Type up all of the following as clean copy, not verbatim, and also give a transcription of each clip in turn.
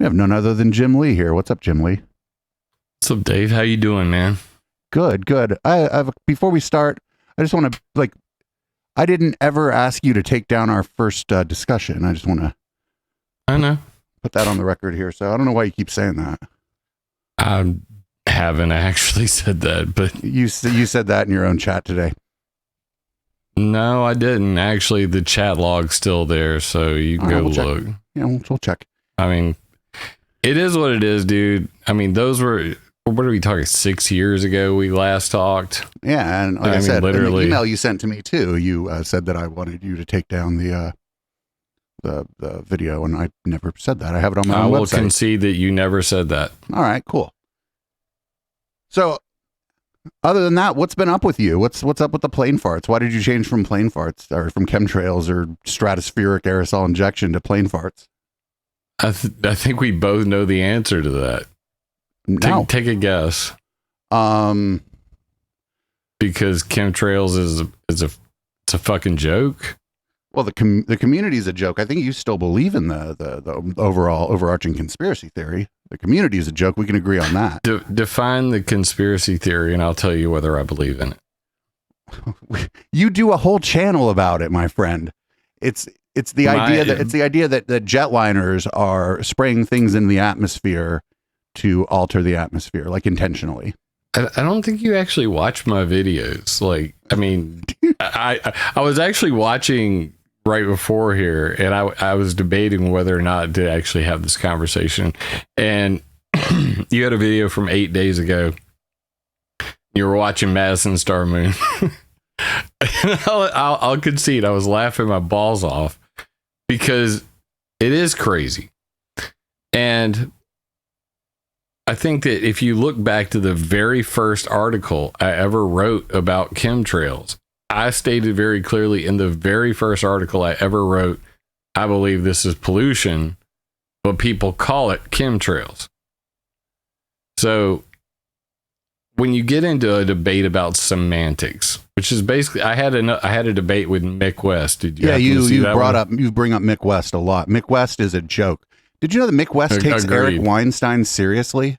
have none other than Jim Lee here. What's up, Jim Lee? What's up, Dave? How you doing, man? Good. Before we start, I just want to, I didn't ever ask you to take down our first discussion. I just want to... I know. Put that on the record here. So I don't know why you keep saying that. I haven't actually said that, but... You said that in your own chat today. No, I didn't. Actually, the chat log's still there, so you can go look. Yeah, we'll check. I mean, it is what it is, dude. I mean, those were... What are we talking? 6 years ago we last talked. Yeah, and like I said, literally, in the email you sent to me too, you said that I wanted you to take down the video, and I never said that. I have it on my own website. I will concede that you never said that. All right, cool. So, other than that, what's been up with you? What's up with the plane farts? Why did you change from plane farts or from chemtrails or stratospheric aerosol injection to plane farts? I think we both know the answer to that. No. Take a guess. Because chemtrails is a fucking joke. Well, the community is a joke. I think you still believe in the overall overarching conspiracy theory. The community is a joke. We can agree on that. Define the conspiracy theory, and I'll tell you whether I believe in it. You do a whole channel about it, my friend. It's the idea that jetliners are spraying things in the atmosphere to alter the atmosphere, like intentionally. I don't think you actually watch my videos. Like, I mean, I was actually watching right before here, and I was debating whether or not to actually have this conversation. And you had a video from 8 days ago. You were watching Madison Star Moon. I'll concede, I was laughing my balls off because it is crazy. And I think that if you look back to the very first article I ever wrote about chemtrails, I stated very clearly in the very first article I ever wrote, I believe this is pollution, but people call it chemtrails. So when you get into a debate about semantics, which is basically, I had a debate with Mick West. Did you? Yeah, you bring up Mick West a lot. Mick West is a joke. Did you know that Mick West takes Eric Weinstein seriously?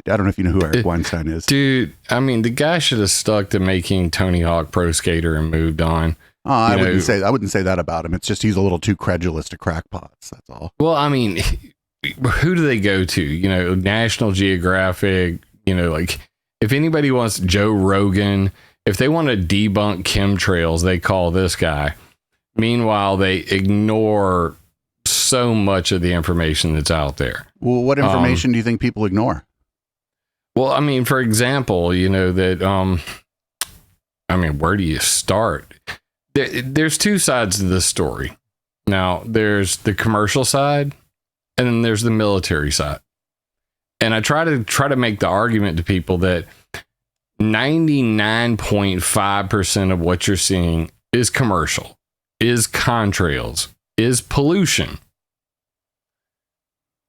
I don't know if you know who Eric Weinstein is. Dude, I mean, the guy should have stuck to making Tony Hawk Pro Skater and moved on. I wouldn't say that about him. It's just he's a little too credulous to crackpots. That's all. Well, I mean, who do they go to? National Geographic, like if anybody wants Joe Rogan, if they want to debunk chemtrails, they call this guy. Meanwhile, they ignore so much of the information that's out there. Well, what information do you think people ignore? Well, I mean, for example, that, where do you start? There's two sides to this story. Now, there's the commercial side, and then there's the military side. And I try to make the argument to people that 99.5% of what you're seeing is commercial, is contrails, is pollution.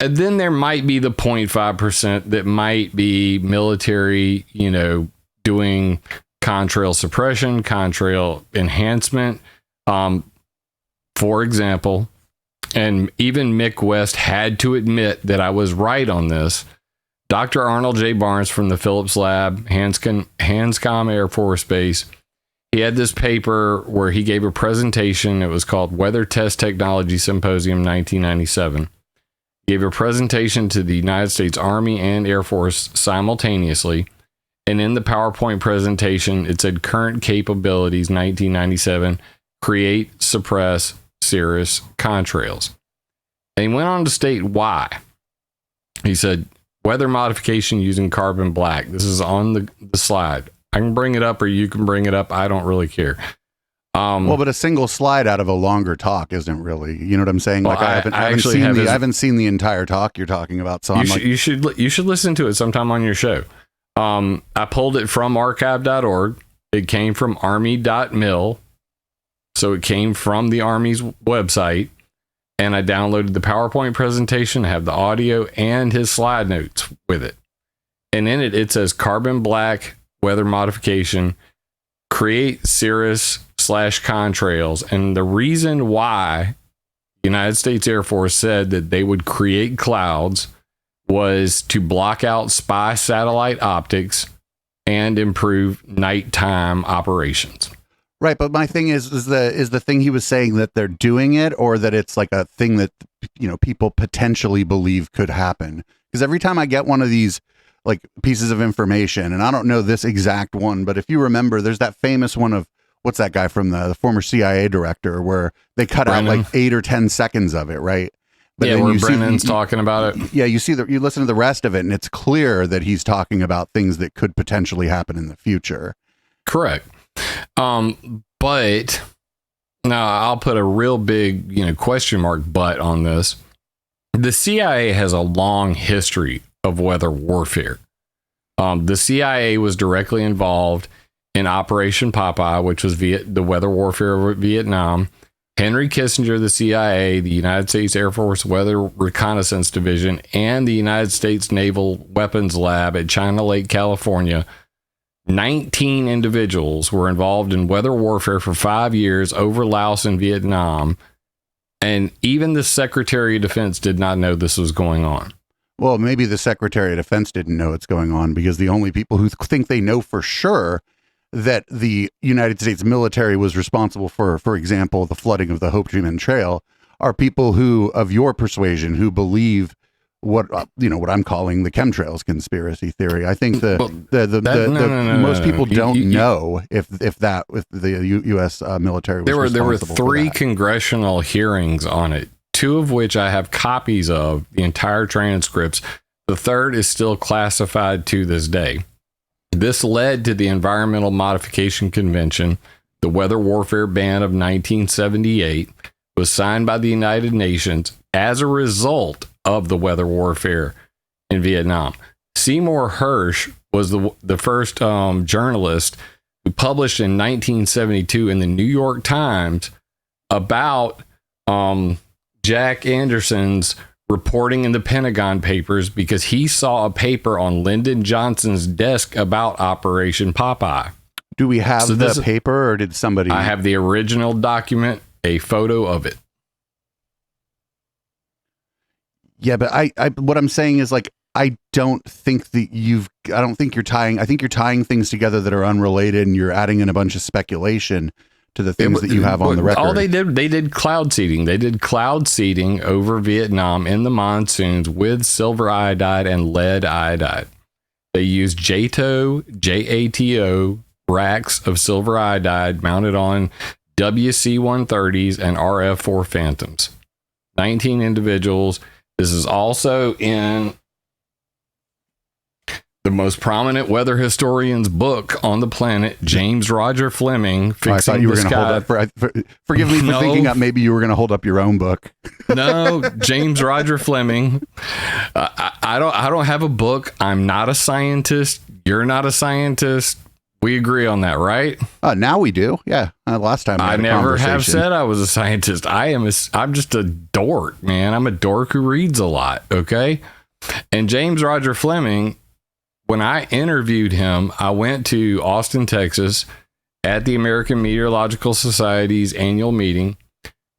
And then there might be the 0.5% that might be military, doing contrail suppression, contrail enhancement. For example, and even Mick West had to admit that I was right on this. Dr. Arnold J. Barnes from the Phillips Lab, Hanscom Air Force Base, he had this paper where he gave a presentation. It was called Weather Test Technology Symposium 1997. Gave a presentation to the United States Army and Air Force simultaneously. And in the PowerPoint presentation, it said current capabilities 1997, create, suppress, cirrus, contrails. And he went on to state why. He said, weather modification using carbon black. This is on the slide. I can bring it up or you can bring it up. I don't really care. But a single slide out of a longer talk isn't really, you know what I'm saying? Like I haven't seen the entire talk you're talking about. So you should listen to it sometime on your show. I pulled it from archive.org. It came from army.mil. So it came from the Army's website, and I downloaded the PowerPoint presentation, have the audio and his slide notes with it. And in it says carbon black weather modification, create cirrus/contrails. And the reason why the United States Air Force said that they would create clouds was to block out spy satellite optics and improve nighttime operations. Right, but my thing is the thing he was saying that they're doing it, or that it's like a thing that people potentially believe could happen? Because every time I get one of these like pieces of information, and I don't know this exact one, but if you remember, there's that famous one of what's that guy from the former CIA director, where they cut out like 8 or 10 seconds of it, right? But yeah, where Brennan's talking about it. Yeah, you listen to the rest of it, and it's clear that he's talking about things that could potentially happen in the future. Correct. But now I'll put a real big, question mark but on this. The CIA has a long history of weather warfare. The CIA was directly involved in Operation Popeye, which was the weather warfare over Vietnam. Henry Kissinger, the CIA, the United States Air Force Weather Reconnaissance Division, and the United States Naval Weapons Lab at China Lake, California, 19 individuals were involved in weather warfare for 5 years over Laos and Vietnam. And even the Secretary of Defense did not know this was going on. Well, maybe the Secretary of Defense didn't know it's going on, because the only people who think they know for sure that the United States military was responsible for example, the flooding of the Ho Chi Minh Trail, are people who, of your persuasion, who believe what I'm calling the chemtrails conspiracy theory. I think most people don't know if the U.S. military was there were 3 congressional hearings on it, 2 of which I have copies of, the entire transcripts. The third is still classified to this day. This led to the Environmental Modification Convention. The Weather Warfare Ban of 1978 was signed by the United Nations as a result of the weather warfare in Vietnam. Seymour Hersh was the first journalist who published in 1972 in the New York Times about Jack Anderson's reporting in the Pentagon Papers, because he saw a paper on Lyndon Johnson's desk about Operation Popeye. Do we have the paper, or did somebody? I have the original document, a photo of it. Yeah, but I what I'm saying is, like, I don't think you're tying things together that are unrelated, and you're adding in a bunch of speculation to the things that you have on the record. All they did cloud seeding. They did cloud seeding over Vietnam in the monsoons with silver iodide and lead iodide. They used JATO racks of silver iodide mounted on WC-130s and RF-4 Phantoms. 19 individuals. This is also in the most prominent weather historian's book on the planet, James Roger Fleming. I thought you were going to hold up. Forgive me for thinking that maybe you were going to hold up your own book. No, James Roger Fleming. I don't have a book. I'm not a scientist. You're not a scientist. We agree on that, right? Now we do. Yeah. Last time I never have said I was a scientist. I'm just a dork, man. I'm a dork who reads a lot. Okay. And James Roger Fleming, when I interviewed him, I went to Austin, Texas at the American Meteorological Society's annual meeting.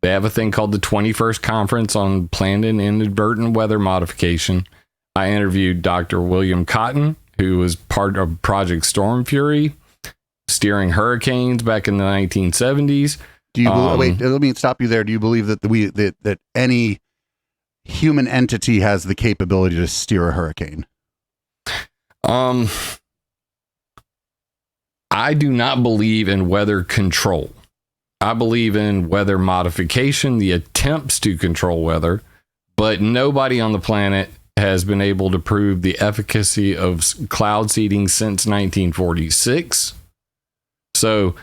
They have a thing called the 21st Conference on Planned and Inadvertent Weather Modification. I interviewed Dr. William Cotton, who was part of Project Storm Fury, steering hurricanes back in the 1970s. Do you wait? Let me stop you there. Do you believe that that any human entity has the capability to steer a hurricane? I do not believe in weather control. I believe in weather modification, the attempts to control weather, but nobody on the planet has been able to prove the efficacy of cloud seeding since 1946. So,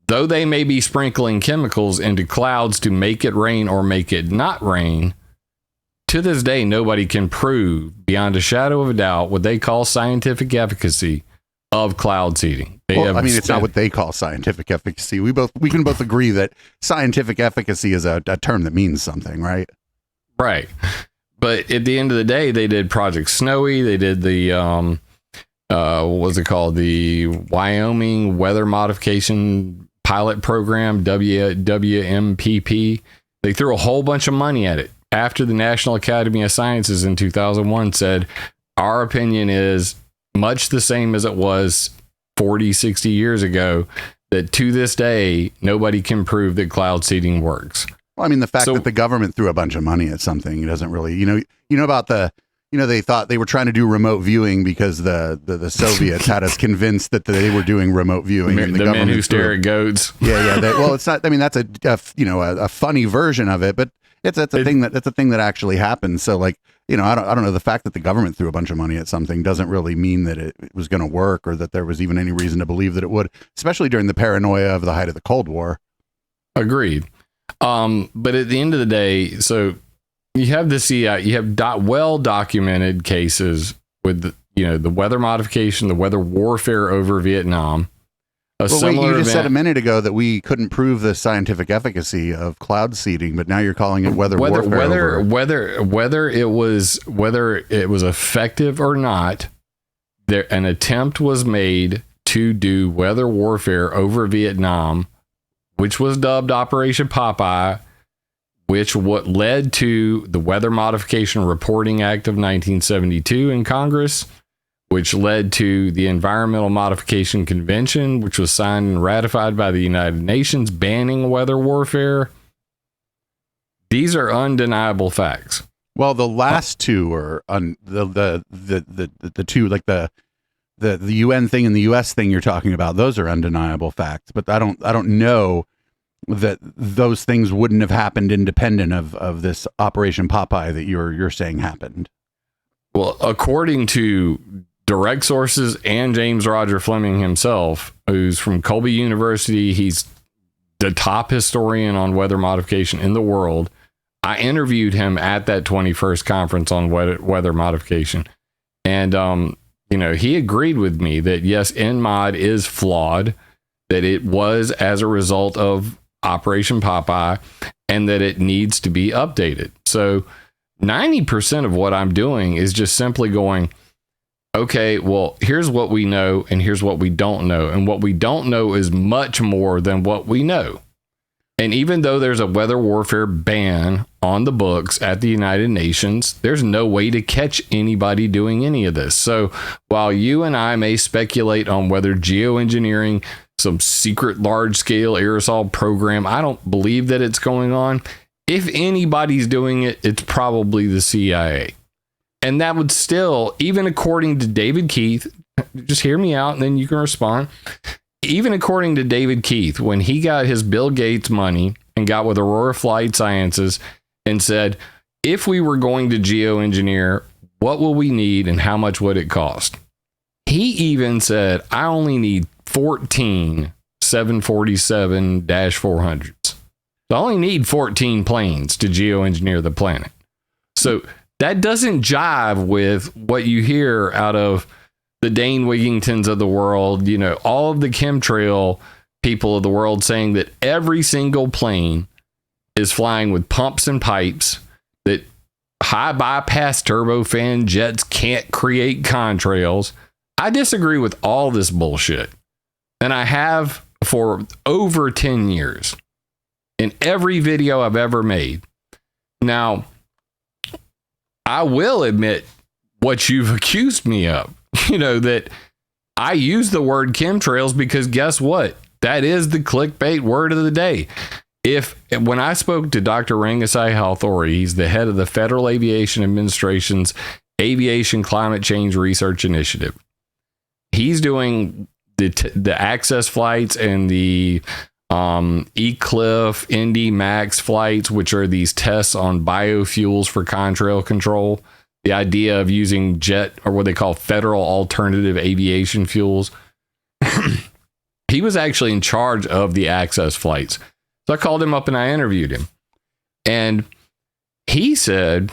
though they may be sprinkling chemicals into clouds to make it rain or make it not rain, to this day, nobody can prove beyond a shadow of a doubt what they call scientific efficacy of cloud seeding. It's not what they call scientific efficacy. We can both agree that scientific efficacy is a term that means something, right? Right. But at the end of the day, they did Project Snowy. They did the, what was it called? The Wyoming Weather Modification Pilot Program, WMPP. They threw a whole bunch of money at it. after the National Academy of Sciences in 2001 said, our opinion is much the same as it was 40, 60 years ago, that to this day, nobody can prove that cloud seeding works. Well, I mean, the fact that the government threw a bunch of money at something, it doesn't really, about they thought they were trying to do remote viewing because the Soviets had us convinced that they were doing remote viewing. The men who stare at goats. Yeah. Well, it's not, I mean, that's a funny version of it, but that's a thing that actually happens. So like, I don't know, the fact that the government threw a bunch of money at something doesn't really mean that it was going to work or that there was even any reason to believe that it would, especially during the paranoia of the height of the Cold War. Agreed. But at the end of the day, so you have the CIA, you have well documented cases with the weather modification, the weather warfare over Vietnam. You just said a minute ago that we couldn't prove the scientific efficacy of cloud seeding, but now you're calling it weather warfare. Whether it was effective or not, an attempt was made to do weather warfare over Vietnam, which was dubbed Operation Popeye, which what led to the Weather Modification Reporting Act of 1972 in Congress, which led to the Environmental Modification Convention, which was signed and ratified by the United Nations, banning weather warfare. These are undeniable facts. Well, the last two are the two, like the UN thing and the US thing you're talking about. Those are undeniable facts, but I don't know that those things wouldn't have happened independent of this Operation Popeye that you're saying happened. Well, according to direct sources and James Roger Fleming himself, who's from Colby University, he's the top historian on weather modification in the world. I interviewed him at that 21st conference on weather modification. And, he agreed with me that yes, NMOD is flawed, that it was as a result of Operation Popeye, and that it needs to be updated. So 90% of what I'm doing is just simply going, okay, well, here's what we know and here's what we don't know. And what we don't know is much more than what we know. And even though there's a weather warfare ban on the books at the United Nations, there's no way to catch anybody doing any of this. So while you and I may speculate on whether geoengineering, some secret large-scale aerosol program, I don't believe that it's going on. If anybody's doing it, it's probably the CIA. And that would still, even according to David Keith, just hear me out and then you can respond. Even according to David Keith, when he got his Bill Gates money and got with Aurora Flight Sciences and said, if we were going to geoengineer, what will we need and how much would it cost? He even said, I only need 14 747-400s. So I only need 14 planes to geoengineer the planet. So that doesn't jive with what you hear out of the Dane Wigingtons of the world, all of the chemtrail people of the world saying that every single plane is flying with pumps and pipes, that high bypass turbofan jets can't create contrails. I disagree with all this bullshit. And I have for over 10 years in every video I've ever made. Now, I will admit what you've accused me of, that I use the word chemtrails because guess what? That is the clickbait word of the day. When I spoke to Dr. Rangasai Halthori, he's the head of the Federal Aviation Administration's Aviation Climate Change Research Initiative. He's doing the access flights and the ECLIF, Indy Max flights, which are these tests on biofuels for contrail control. The idea of using jet, or what they call federal alternative aviation fuels. He was actually in charge of the access flights. So I called him up and I interviewed him. And he said,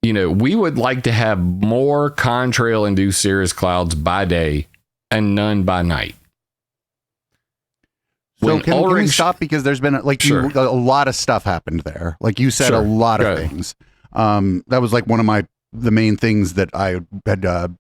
we would like to have more contrail induced cirrus clouds by day and none by night. So can we stop? Because there's been a lot of stuff happened there. Like you said, a lot of things. That was like one of the main things that I had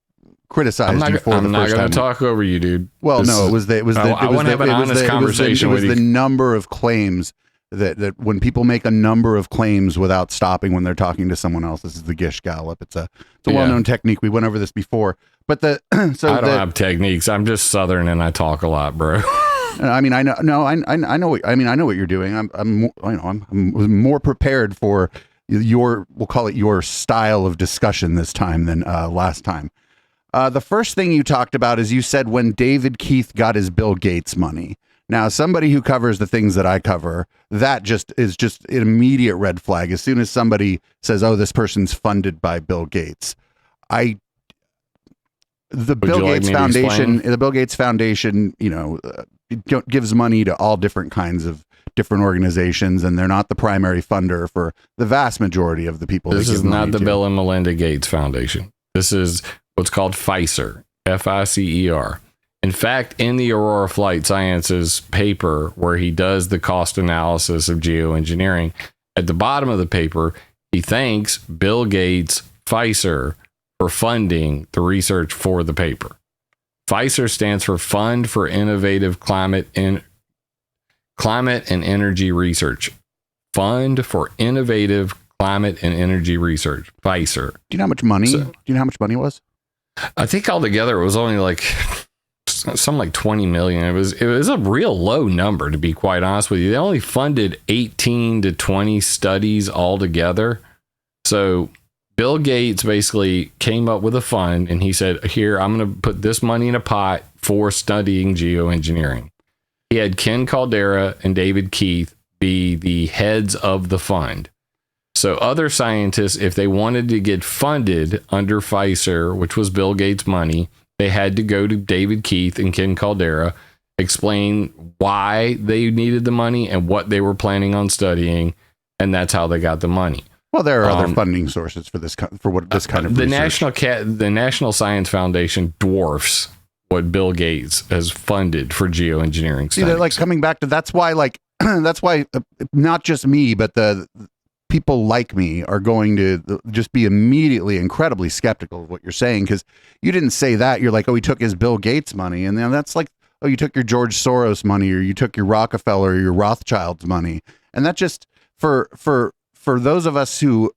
criticized you for. I'm not going to talk over you, dude. Well, no, it was the honest conversation with you. The number of claims that when people make a number of claims without stopping when they're talking to someone else, this is the Gish Gallop. It's a well-known technique. We went over this before, but I don't have techniques. I'm just Southern and I talk a lot, bro. I mean, I know what you're doing. I'm more prepared for we'll call it your style of discussion this time than last time. The first thing you talked about is you said when David Keith got his Bill Gates money. Now, somebody who covers the things that I cover, that is just an immediate red flag. As soon as somebody says, "Oh, this person's funded by Bill Gates," the Bill Gates Foundation, gives money to all different kinds of different organizations, and they're not the primary funder for the vast majority of the people. This is not the Bill and Melinda Gates Foundation. This is what's called FICER, FICER. In fact, in the Aurora Flight Sciences paper, where he does the cost analysis of geoengineering, at the bottom of the paper, he thanks Bill Gates, FICER, for funding the research for the paper. FICER stands for Fund for Innovative Climate and Energy Research. Fund for Innovative Climate and Energy Research. FICER. Do you know how much money? Do you know how much money it was? I think altogether it was only like something like 20 million. It was a real low number, to be quite honest with you. They only funded 18 to 20 studies altogether. So Bill Gates basically came up with a fund and he said, "Here, I'm going to put this money in a pot for studying geoengineering." He had Ken Caldera and David Keith be the heads of the fund. So other scientists, if they wanted to get funded under FICER, which was Bill Gates' money, they had to go to David Keith and Ken Caldera, explain why they needed the money and what they were planning on studying, and that's how they got the money. Well, there are other funding sources for this kind of research. The National Science Foundation dwarfs what Bill Gates has funded for geoengineering studies. See, like coming back to that's why not just me, but the people like me are going to just be immediately incredibly skeptical of what you're saying, because you didn't say that. You're like, "Oh, he took his Bill Gates money," and then that's like, "Oh, you took your George Soros money, or you took your Rockefeller or your Rothschild's money," and that just for those of us who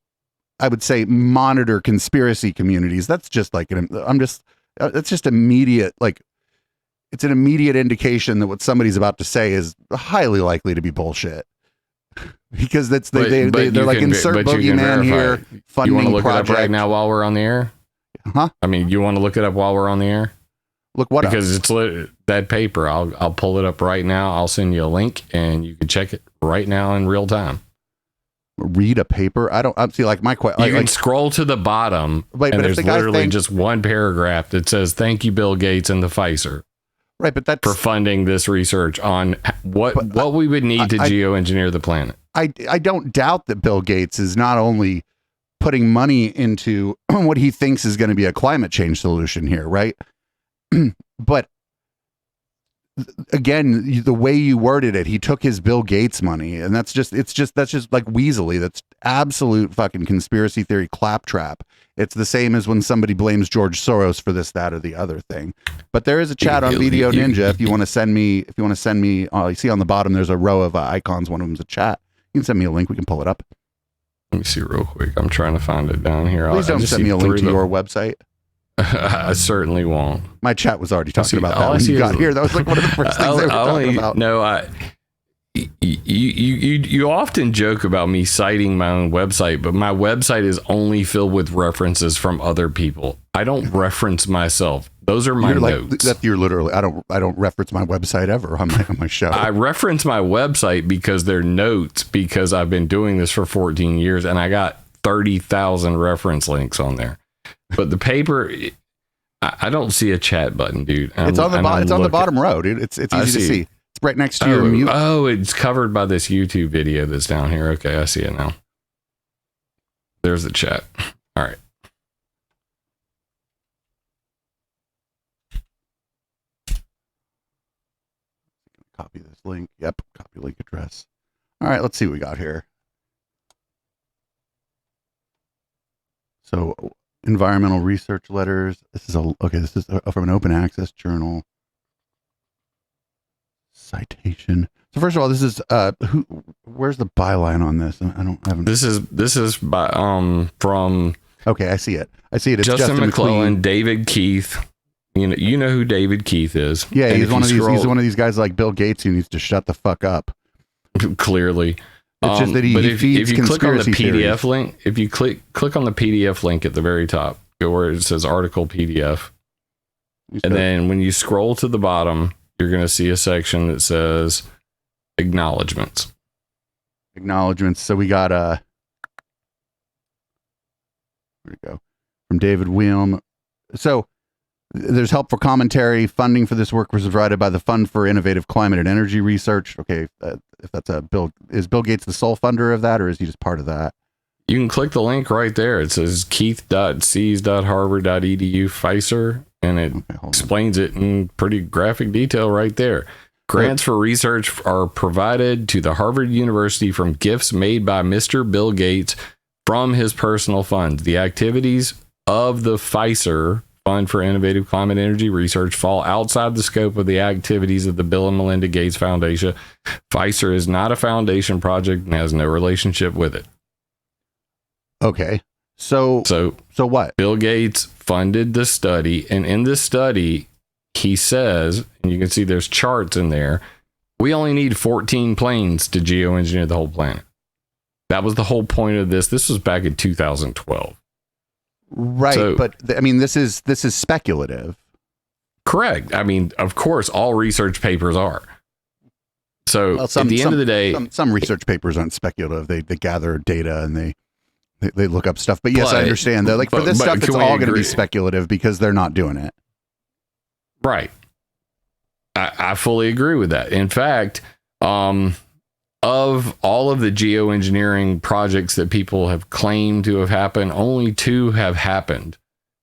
I would say monitor conspiracy communities, that's just like it's just immediate, like it's an immediate indication that what somebody's about to say is highly likely to be bullshit. Because they're like, insert boogeyman here, funding you want to look project. It up right now while we're on the air? Huh? I mean, you want to look it up while we're on the air? Look what? Because it's that paper. I'll pull it up right now. I'll send you a link and you can check it right now in real time. Read a paper? I see. Like my question. You can scroll to the bottom, and there's literally just one paragraph that says, "Thank you, Bill Gates and the FICER." Right, but that's for funding this research on what we would need to geoengineer the planet. I don't doubt that Bill Gates is not only putting money into what he thinks is going to be a climate change solution here, right? But again, the way you worded it, he took his Bill Gates money, and that's just like weaselly. That's absolute fucking conspiracy theory claptrap. It's the same as when somebody blames George Soros for this, that, or the other thing. But there is a chat on Video Ninja. If you want to send me, you see on the bottom, there's a row of icons. One of them's a chat. You can send me a link. We can pull it up. Let me see real quick. I'm trying to find it down here. Please don't send me a link to your website. I certainly won't. My chat was already talking about that when you got here. That was like one of the first things they were talking about. No, you often joke about me citing my own website, but my website is only filled with references from other people. I don't reference myself. Those are my notes. You're literally. I don't reference my website ever on my show. I reference my website because they're notes, because I've been doing this for 14 years and I got 30,000 reference links on there. But the paper, I don't see a chat button, dude. It's on the bottom row, dude. It's easy to see. It's right next to your mute. Oh, it's covered by this YouTube video that's down here. Okay, I see it now. There's the chat. All right. Copy this link. Yep, copy link address. All right, let's see what we got here. So, environmental research letters. This is from an open access journal. Citation. So first of all, this is where's the byline on this? I haven't. This is by from. Okay, I see it. It's Justin McClellan, David Keith. You know who David Keith is. Yeah, he's one of these guys like Bill Gates who needs to shut the fuck up. Clearly. It's just that he if you click on the PDF theories. link, if you click on the PDF link at the very top, where it says article PDF, and then when you scroll to the bottom, you're going to see a section that says acknowledgements. So we got where'd it go? From David Wilm. So there's helpful commentary. Funding for this work was provided by the Fund for Innovative Climate and Energy Research. Okay, if that's is Bill Gates the sole funder of that, or is he just part of that? You can click the link right there. It says keith.seas.harvard.edu FISER, and it explains it in pretty graphic detail right there. Grants for research are provided to the Harvard University from gifts made by Mr. Bill Gates from his personal funds. The activities of the FISER, Fund for Innovative Climate Energy Research, fall outside the scope of the activities of the Bill and Melinda Gates Foundation. FISER is not a foundation project and has no relationship with it. Okay. So what? Bill Gates funded the study, and in this study, he says, and you can see there's charts in there, we only need 14 planes to geoengineer the whole planet. That was the whole point of this. This was back in 2012. Right, so, but I mean, this is speculative. Correct. I mean, of course, all research papers are. So at the end of the day, some research papers aren't speculative. They gather data and they look up stuff. But yes, I understand that. Like for this stuff, it's all going to be speculative because they're not doing it. Right. I fully agree with that. In fact, of all of the geoengineering projects that people have claimed to have happened, only 2 have happened.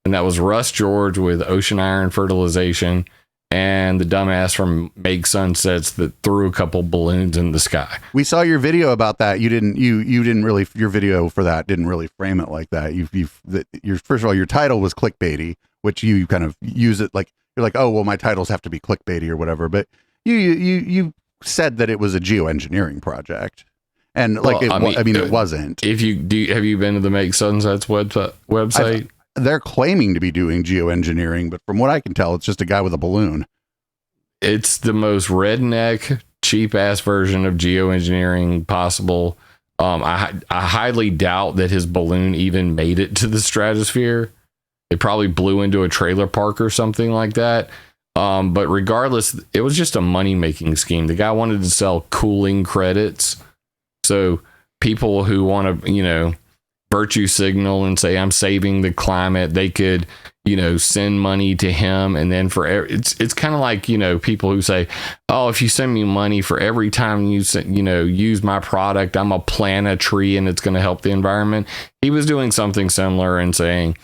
And that was Russ George with ocean iron fertilization and the dumbass from Make Sunsets that threw a couple balloons in the sky. We saw your video about that. You didn't really, your video for that didn't really frame it like that. First of all, your title was clickbaity, which you kind of use it like, you're like, oh, well, my titles have to be clickbaity or whatever. But you said that it was a geoengineering project, and like, it wasn't. Have you been to the Make Sunsets website? They're claiming to be doing geoengineering, but from what I can tell, it's just a guy with a balloon. It's the most redneck, cheap ass version of geoengineering possible. I highly doubt that his balloon even made it to the stratosphere. It probably blew into a trailer park or something like that. But regardless, it was just a money-making scheme. The guy wanted to sell cooling credits. So people who want to, virtue signal and say, I'm saving the climate, they could, send money to him. And then it's kind of like, people who say, oh, if you send me money for every time you use my product, I'm going to plant a tree and it's going to help the environment. He was doing something similar and saying,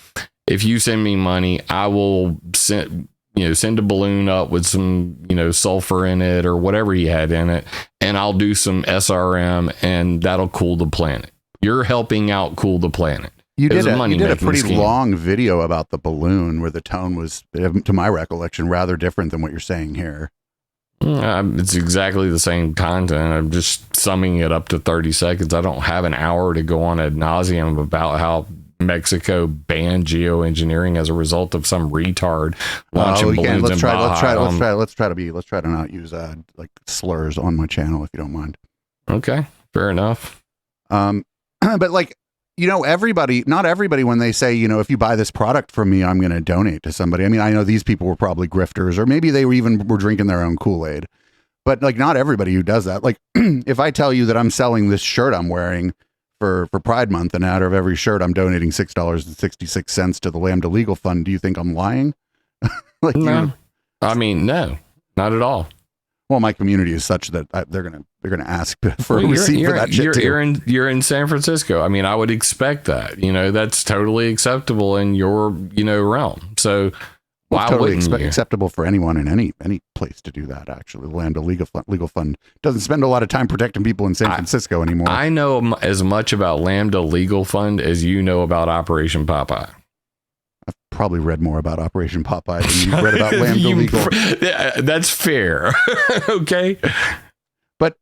if you send me money, I will send a balloon up with some, sulfur in it or whatever he had in it, and I'll do some SRM and that'll cool the planet. You're helping out cool the planet. You did a pretty long video about the balloon where the tone was, to my recollection, rather different than what you're saying here. It's exactly the same content. I'm just summing it up to 30 seconds. I don't have an hour to go on ad nauseum about how Mexico banned geoengineering as a result of some retard launching balloons. Let's try to not use like slurs on my channel if you don't mind. Okay, fair enough. But like, not everybody when they say, if you buy this product from me, I'm going to donate to somebody. I mean, I know these people were probably grifters, or maybe they were drinking their own Kool-Aid. But like, not everybody who does that. Like, if I tell you that I'm selling this shirt I'm wearing for Pride Month, and out of every shirt I'm donating $6.66 to the Lambda Legal Fund, do you think I'm lying? No, I mean, no, not at all. Well, my community is such that they're gonna ask for a receipt for that shit too. You're in San Francisco. I mean, I would expect that. That's totally acceptable in your realm. So why wouldn't you? Acceptable for anyone in any place to do that. Actually, the Lambda Legal Fund doesn't spend a lot of time protecting people in San Francisco anymore. I know as much about Lambda Legal Fund as you know about Operation Popeye. I've probably read more about Operation Popeye than you've read about Lambda Legal. That's fair. Okay. But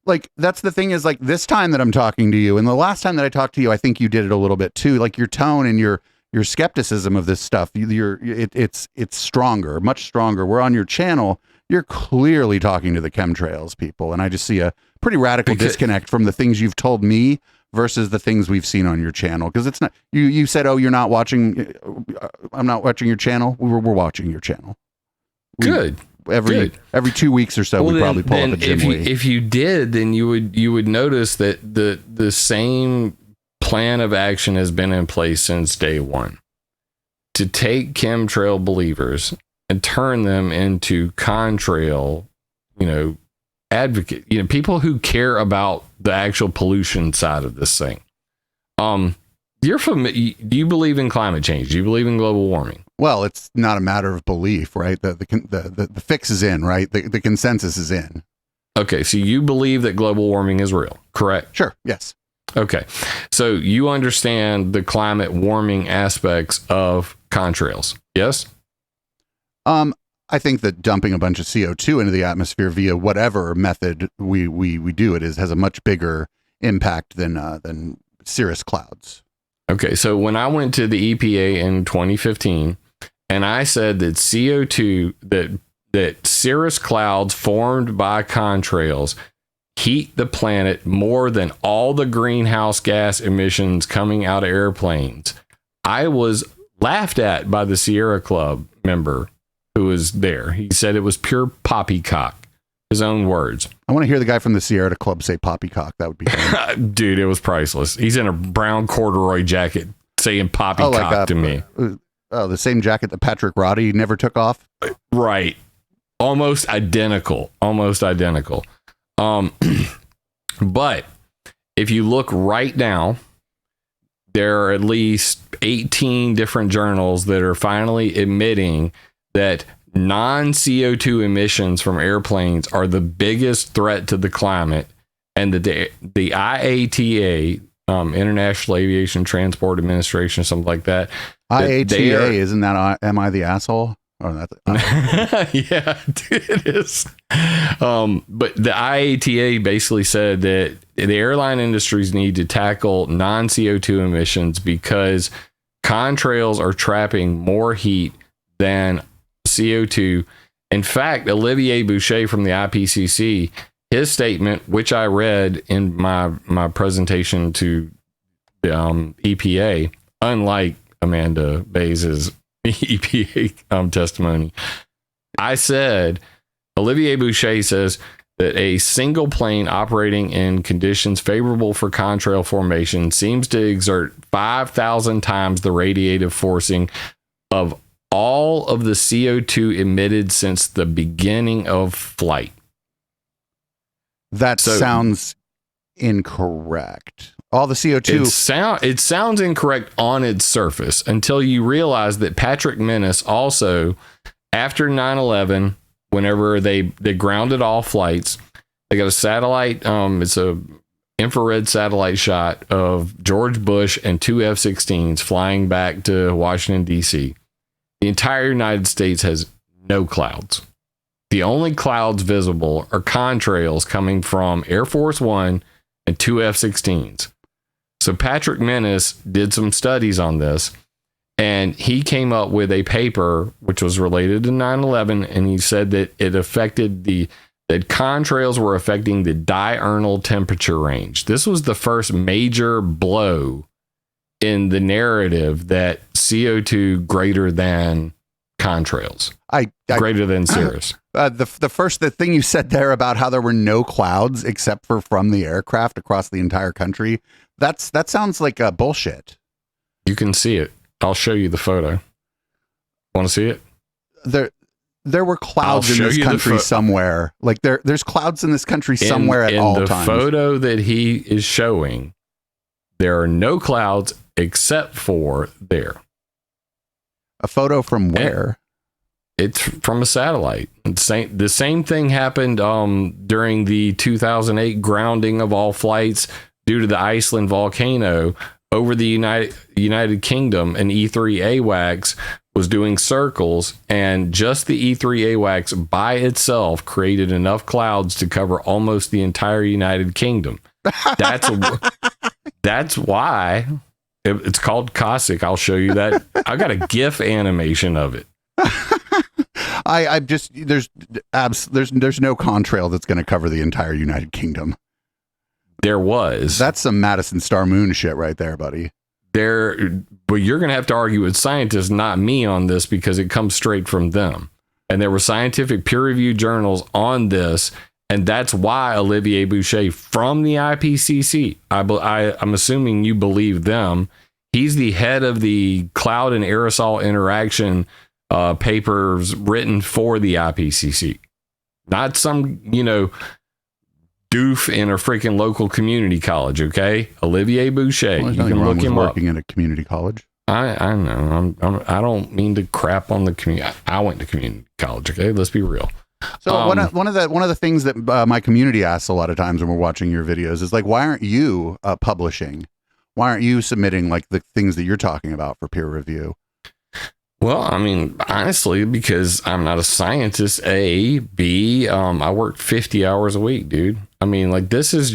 like, that's the thing is, like, this time that I'm talking to you and the last time that I talked to you, I think you did it a little bit too. Like, your tone and your skepticism of this stuff, it's stronger, much stronger. We're on your channel. You're clearly talking to the chemtrails people. And I just see a pretty radical disconnect from the things you've told me versus the things we've seen on your channel. Because it's not, you said, oh, you're not watching, I'm not watching your channel. We're watching your channel. Good. Every 2 weeks or so, we probably pull up a Jim Lee. If you did, then you would notice that the same plan of action has been in place since day one, to take chemtrail believers and turn them into contrail, advocate, people who care about the actual pollution side of this thing. Do you believe in climate change? Do you believe in global warming? Well, it's not a matter of belief, right? The fix is in, right? The consensus is in. Okay, so you believe that global warming is real, correct? Sure, yes. Okay, so you understand the climate warming aspects of contrails, yes? I think that dumping a bunch of CO2 into the atmosphere via whatever method we do it has a much bigger impact than cirrus clouds. Okay, so when I went to the EPA in 2015, and I said that CO2, that cirrus clouds formed by contrails heat the planet more than all the greenhouse gas emissions coming out of airplanes, I was laughed at by the Sierra Club member who was there. He said it was pure poppycock. His own words. I want to hear the guy from the Sierra Club say poppycock. That would be funny. Dude, it was priceless. He's in a brown corduroy jacket saying poppycock to me. The same jacket that Patrick Roddy never took off? Right. Almost identical. But if you look right now, there are at least 18 different journals that are finally admitting that non-CO2 emissions from airplanes are the biggest threat to the climate, and that the IATA, International Aviation Transport Administration, something like that. IATA, isn't that Am I the Asshole? Oh, that's yeah, it is. But the IATA basically said that the airline industries need to tackle non-CO2 emissions because contrails are trapping more heat than CO2. In fact, Olivier Boucher from the IPCC, his statement, which I read in my presentation to the EPA, unlike Amanda Bays' EPA testimony, I said, Olivier Boucher says that a single plane operating in conditions favorable for contrail formation seems to exert 5,000 times the radiative forcing of all of the CO2 emitted since the beginning of flight. That sounds incorrect. All the CO2. It sounds incorrect on its surface until you realize that Patrick Menace also, after 9/11, whenever they grounded all flights, they got a satellite. It's a infrared satellite shot of George Bush and two F-16s flying back to Washington, D.C. The entire United States has no clouds. The only clouds visible are contrails coming from Air Force One and two F-16s. So Patrick Menace did some studies on this, and he came up with a paper which was related to 9/11, and he said that it affected that contrails were affecting the diurnal temperature range. This was the first major blow in the narrative that CO2 greater than contrails, greater than cirrus. The thing you said there about how there were no clouds except for from the aircraft across the entire country, that sounds like bullshit. You can see it. I'll show you the photo. Want to see it? There were clouds in this country somewhere. Like there's clouds in this country somewhere at all times. In the photo that he is showing, there are no clouds except for there. A photo from where? It's from a satellite. The same thing happened during the 2008 grounding of all flights due to the Iceland volcano over the United Kingdom, and E3 AWACS was doing circles, and just the E3 AWACS by itself created enough clouds to cover almost the entire United Kingdom. That's why it's called Cossack. I'll show you that. I got a GIF animation of it. I just there's no contrail that's going to cover the entire United Kingdom. There was. That's some Madison Star Moon shit right there, buddy. But you're going to have to argue with scientists, not me, on this, because it comes straight from them. And there were scientific peer-reviewed journals on this, and that's why Olivier Boucher from the IPCC, I'm assuming you believe them. He's the head of the cloud and aerosol interaction papers written for the IPCC, not some, doof in a freaking local community college. Okay, Olivier Boucher. Well, you can look him up. Working in a community college. I know. I don't mean to crap on the community. I went to community college. Okay, let's be real. So one of the things that my community asks a lot of times when we're watching your videos is like, why aren't you publishing? Why aren't you submitting like the things that you're talking about for peer review? Well, I mean, honestly, because I'm not a scientist, A, B, I work 50 hours a week, dude. I mean, like, this is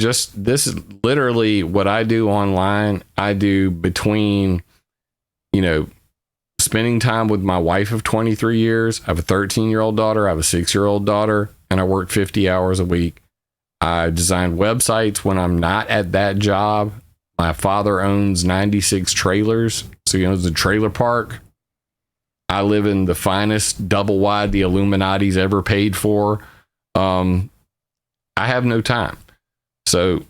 literally what I do online. I do between, spending time with my wife of 23 years. I have a 13-year-old daughter. I have a 6-year-old daughter, and I work 50 hours a week. I design websites when I'm not at that job. My father owns 96 trailers. So, it's a trailer park. I live in the finest double wide the Illuminati's ever paid for. I have no time. So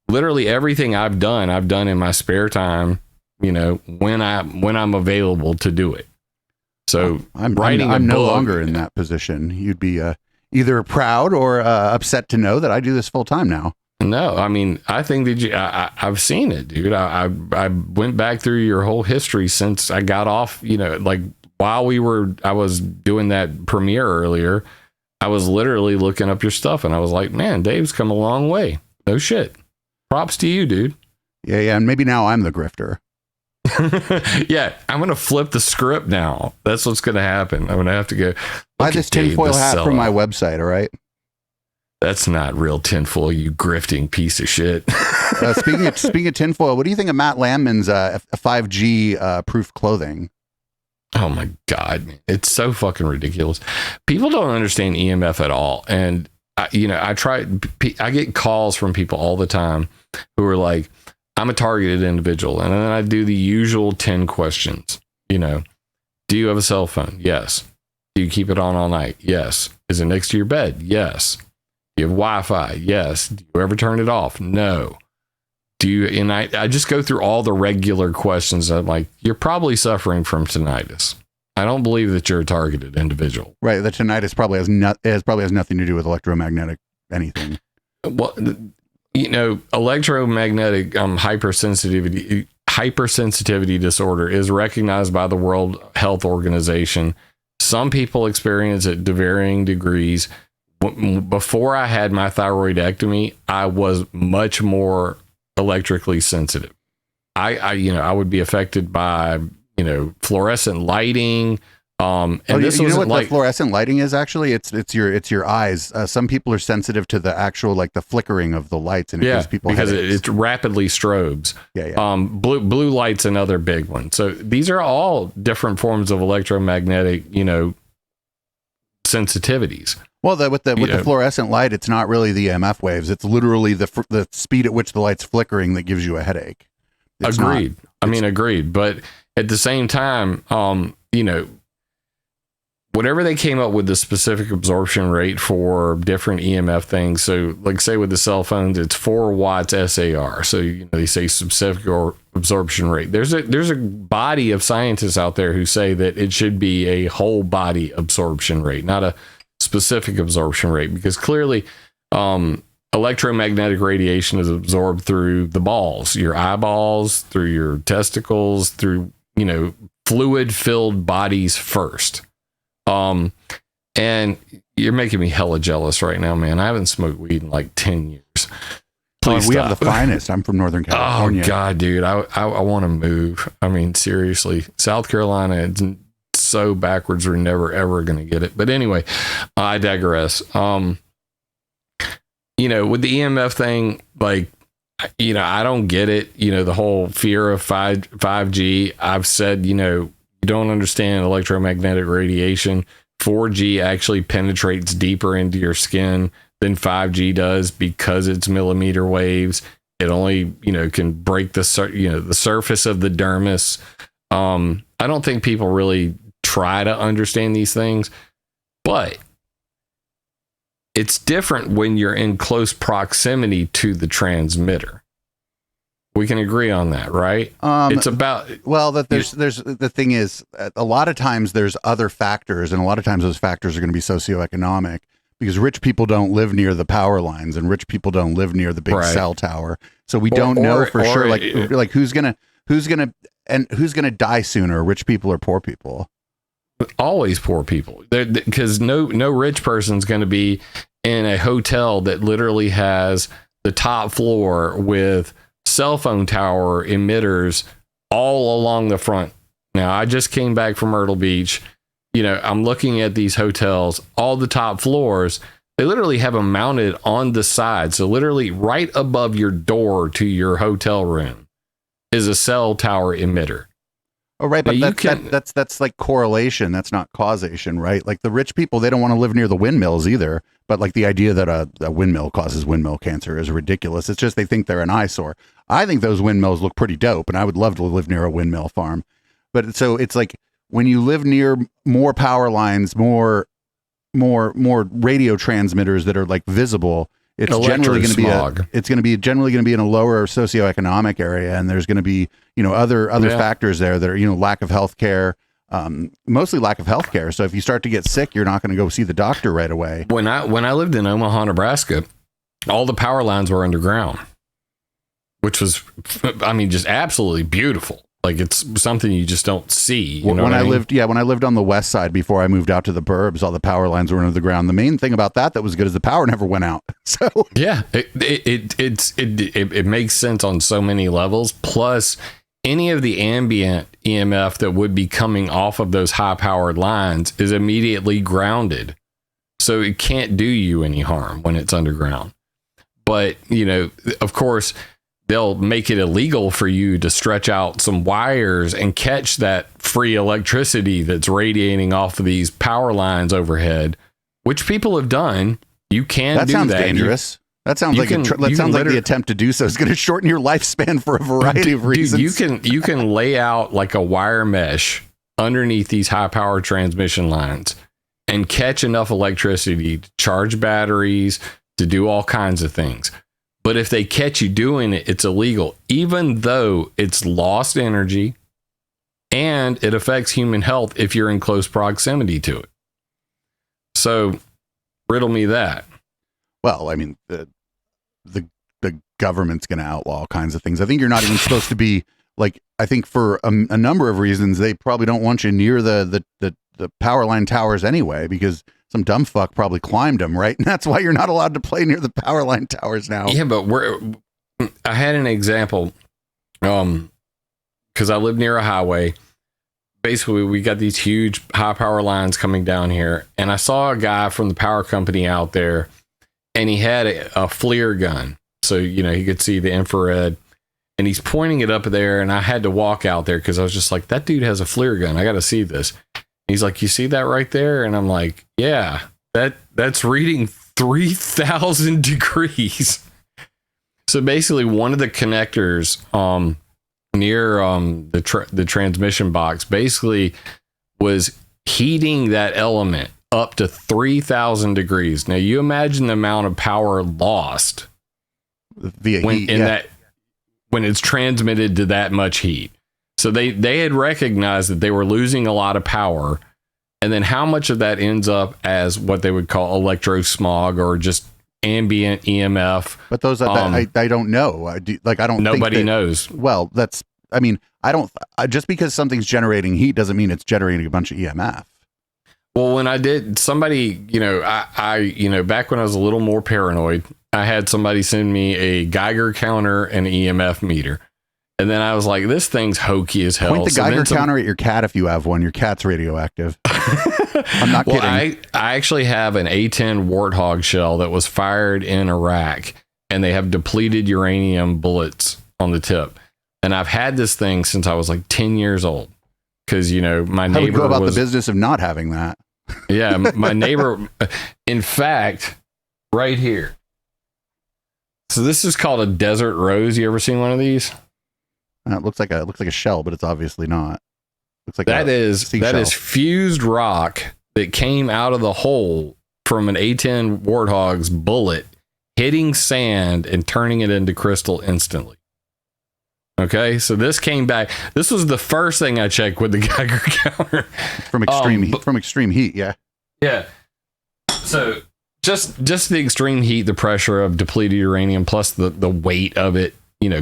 literally everything I've done in my spare time, when I'm available to do it. So I'm no longer in that position. You'd be either proud or upset to know that I do this full time now. No, I mean, I think that I've seen it, dude. I went back through your whole history since I got off, while I was doing that premiere earlier, I was literally looking up your stuff, and I was like, man, Dave's come a long way. No shit. Props to you, dude. Yeah. And maybe now I'm the grifter. Yeah. I'm going to flip the script now. That's what's going to happen. I'm going to have to go buy this tinfoil hat from my website. All right. That's not real tinfoil, you grifting piece of shit. Speaking of tinfoil, what do you think of Matt Landman's 5G proof clothing? Oh my God, man. It's so fucking ridiculous. People don't understand EMF at all. And I get calls from people all the time who are like, I'm a targeted individual. And then I do the usual 10 questions. Do you have a cell phone? Yes. Do you keep it on all night? Yes. Is it next to your bed? Yes. Do you have Wi-Fi? Yes. Do you ever turn it off? No. And I just go through all the regular questions. I'm like, you're probably suffering from tinnitus. I don't believe that you're a targeted individual. Right. The tinnitus probably has nothing to do with electromagnetic anything. Well, electromagnetic hypersensitivity disorder is recognized by the World Health Organization. Some people experience it to varying degrees. Before I had my thyroidectomy, I was much more electrically sensitive. I would be affected by fluorescent lighting. And this you know what like the fluorescent lighting is actually? It's your eyes. Some people are sensitive to the actual the flickering of the lights, and it gives people because headaches. it rapidly strobes. Yeah. Blue light's another big one. So these are all different forms of electromagnetic sensitivities. Well, with the fluorescent light, it's not really the EMF waves. It's literally the speed at which the light's flickering that gives you a headache. Agreed. Agreed. But at the same time, whatever they came up with the specific absorption rate for different EMF things. So like say with the cell phones, it's 4 watts SAR. So, they say specific or absorption rate. There's a body of scientists out there who say that it should be a whole body absorption rate, not a specific absorption rate, because clearly electromagnetic radiation is absorbed through the balls, your eyeballs, through your testicles, through fluid filled bodies first. And you're making me hella jealous right now, man. I haven't smoked weed in like 10 years. Please we stop. have the finest. I'm from Northern California. Oh God, dude, I want to move. I mean, seriously, South Carolina, it's so backwards. We're never, ever going to get it. But anyway, I digress. With the EMF thing, like, I don't get it. The whole fear of 5G. I've said, you don't understand electromagnetic radiation. 4G actually penetrates deeper into your skin than 5G does because it's millimeter waves. It only, can break the surface of the dermis. I don't think people really try to understand these things, but it's different when you're in close proximity to the transmitter. We can agree on that, right? It's about that there's the thing is, a lot of times there's other factors, and a lot of times those factors are going to be socioeconomic, because rich people don't live near the power lines and rich people don't live near the big cell tower. So we don't know for sure, like who's gonna die sooner, rich people or poor people? Always poor people, because no rich person's going to be in a hotel that literally has the top floor with cell phone tower emitters all along the front. Now, I just came back from Myrtle Beach. I'm looking at these hotels, all the top floors, they literally have them mounted on the side. So literally right above your door to your hotel room is a cell tower emitter. Oh, right. But that's like correlation. That's not causation, right? Like the rich people, they don't want to live near the windmills either. But like the idea that a windmill causes windmill cancer is ridiculous. It's just they think they're an eyesore. I think those windmills look pretty dope, and I would love to live near a windmill farm. But so it's like when you live near more power lines, more radio transmitters that are like visible, it's generally going to be generally going to be in a lower socioeconomic area, and there's going to be other factors there that are lack of health care, mostly lack of health care. So if you start to get sick, you're not going to go see the doctor right away. When I lived in Omaha, Nebraska, all the power lines were underground, which was, just absolutely beautiful. Like it's something you just don't see. When I lived on the west side before I moved out to the burbs, all the power lines were under the ground. The main thing about that was good is the power never went out. So yeah, it makes sense on so many levels. Plus, any of the ambient EMF that would be coming off of those high powered lines is immediately grounded, so it can't do you any harm when it's underground. But of course, they'll make it illegal for you to stretch out some wires and catch that free electricity that's radiating off of these power lines overhead, which people have done. You can do that. That sounds dangerous. That sounds like the attempt to do so is going to shorten your lifespan for a variety of reasons. You can lay out like a wire mesh underneath these high power transmission lines and catch enough electricity to charge batteries, to do all kinds of things. But if they catch you doing it, it's illegal, even though it's lost energy and it affects human health if you're in close proximity to it. So riddle me that. Well, the government's going to outlaw all kinds of things. I think you're not even supposed to be I think for a number of reasons, they probably don't want you near the power line towers anyway, because some dumb fuck probably climbed them, right? And that's why you're not allowed to play near the power line towers now. Yeah, but I had an example, because I live near a highway. Basically, we got these huge high power lines coming down here, and I saw a guy from the power company out there, and he had a FLIR gun, so he could see the infrared, and he's pointing it up there, and I had to walk out there because I was just like, that dude has a FLIR gun. I got to see this. He's like, you see that right there? And I'm like, yeah, that's reading 3,000 degrees. So basically, one of the connectors near the transmission box basically was heating that element up to 3,000 degrees. Now, you imagine the amount of power lost via heat, when it's transmitted to that much heat. So they had recognized that they were losing a lot of power, and then how much of that ends up as what they would call electrosmog or just ambient EMF. But those I don't know. Nobody knows. Well, just because something's generating heat doesn't mean it's generating a bunch of EMF. Well, when I did, somebody, I back when I was a little more paranoid, I had somebody send me a Geiger counter and an EMF meter. And then I was like, this thing's hokey as hell. Point the Geiger counter at your cat if you have one. Your cat's radioactive. I'm not kidding. I actually have an A-10 Warthog shell that was fired in Iraq, and they have depleted uranium bullets on the tip. And I've had this thing since I was like 10 years old. Because, my neighbor I would go about the business of not having that. Yeah, my neighbor, in fact, right here. So this is called a desert rose. You ever seen one of these? It looks like a shell, but it's obviously not. Looks like that is fused rock that came out of the hole from an A-10 Warthog's bullet, hitting sand and turning it into crystal instantly. Okay, so this came back. This was the first thing I checked with the Geiger counter from extreme heat. From extreme heat, yeah. Yeah. So just the extreme heat, the pressure of depleted uranium, plus the weight of it,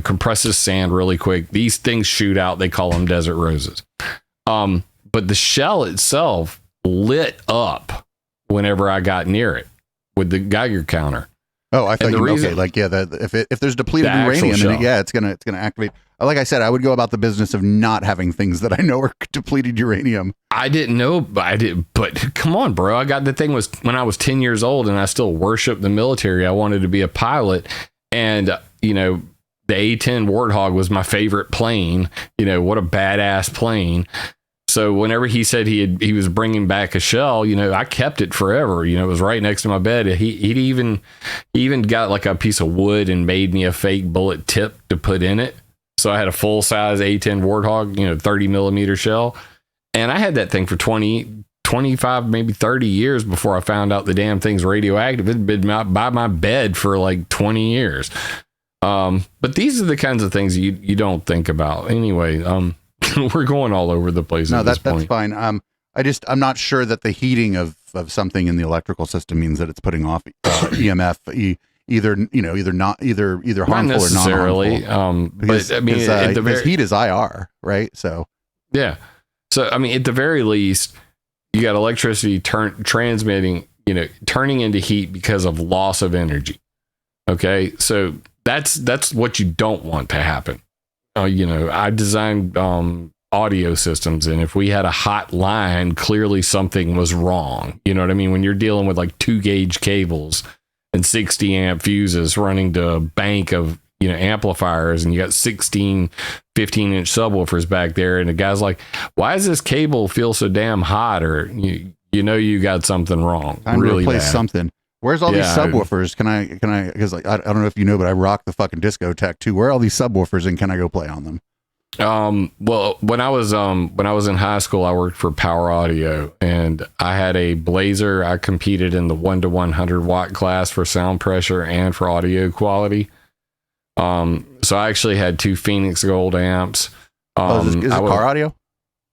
compresses sand really quick. These things shoot out. They call them desert roses. But the shell itself lit up whenever I got near it with the Geiger counter. Oh, I thought if there's depleted uranium in it, it's gonna activate. Like I said, I would go about the business of not having things that I know are depleted uranium. I didn't know, but come on, bro. I got the thing was when I was 10 years old and I still worshiped the military. I wanted to be a pilot, and the A-10 Warthog was my favorite plane. What a badass plane. So whenever he said he was bringing back a shell, I kept it forever. It was right next to my bed. He even got like a piece of wood and made me a fake bullet tip to put in it. So I had a full size A-10 Warthog, 30 millimeter shell. And I had that thing for 20, 25, maybe 30 years before I found out the damn thing's radioactive. It'd been by my bed for like 20 years. But these are the kinds of things you don't think about. Anyway, we're going all over the place. No, that's fine. I'm not sure that the heating of something in the electrical system means that it's putting off EMF, either harmful not or necessarily, non-harmful. But I mean, because heat is IR, right? So yeah. So I mean, at the very least, you got electricity transmitting, turning into heat because of loss of energy. Okay, so that's what you don't want to happen. I designed audio systems, and if we had a hot line, clearly something was wrong. You know what I mean? When you're dealing with like 2-gauge cables and 60 amp fuses running to a bank of amplifiers, and you got 16 15-inch subwoofers back there, and the guy's like, why does this cable feel so damn hot? Or you got something wrong. Time really to replace bad. something. Where's all these subwoofers? Can I, because I don't know if you know, but I rock the fucking discotheque too. Where are all these subwoofers, and can I go play on them? Well, when I was in high school, I worked for Power Audio, and I had a Blazer. I competed in the 1 to 100 watt class for sound pressure and for audio quality. So I actually had 2 Phoenix Gold amps. Is it car audio?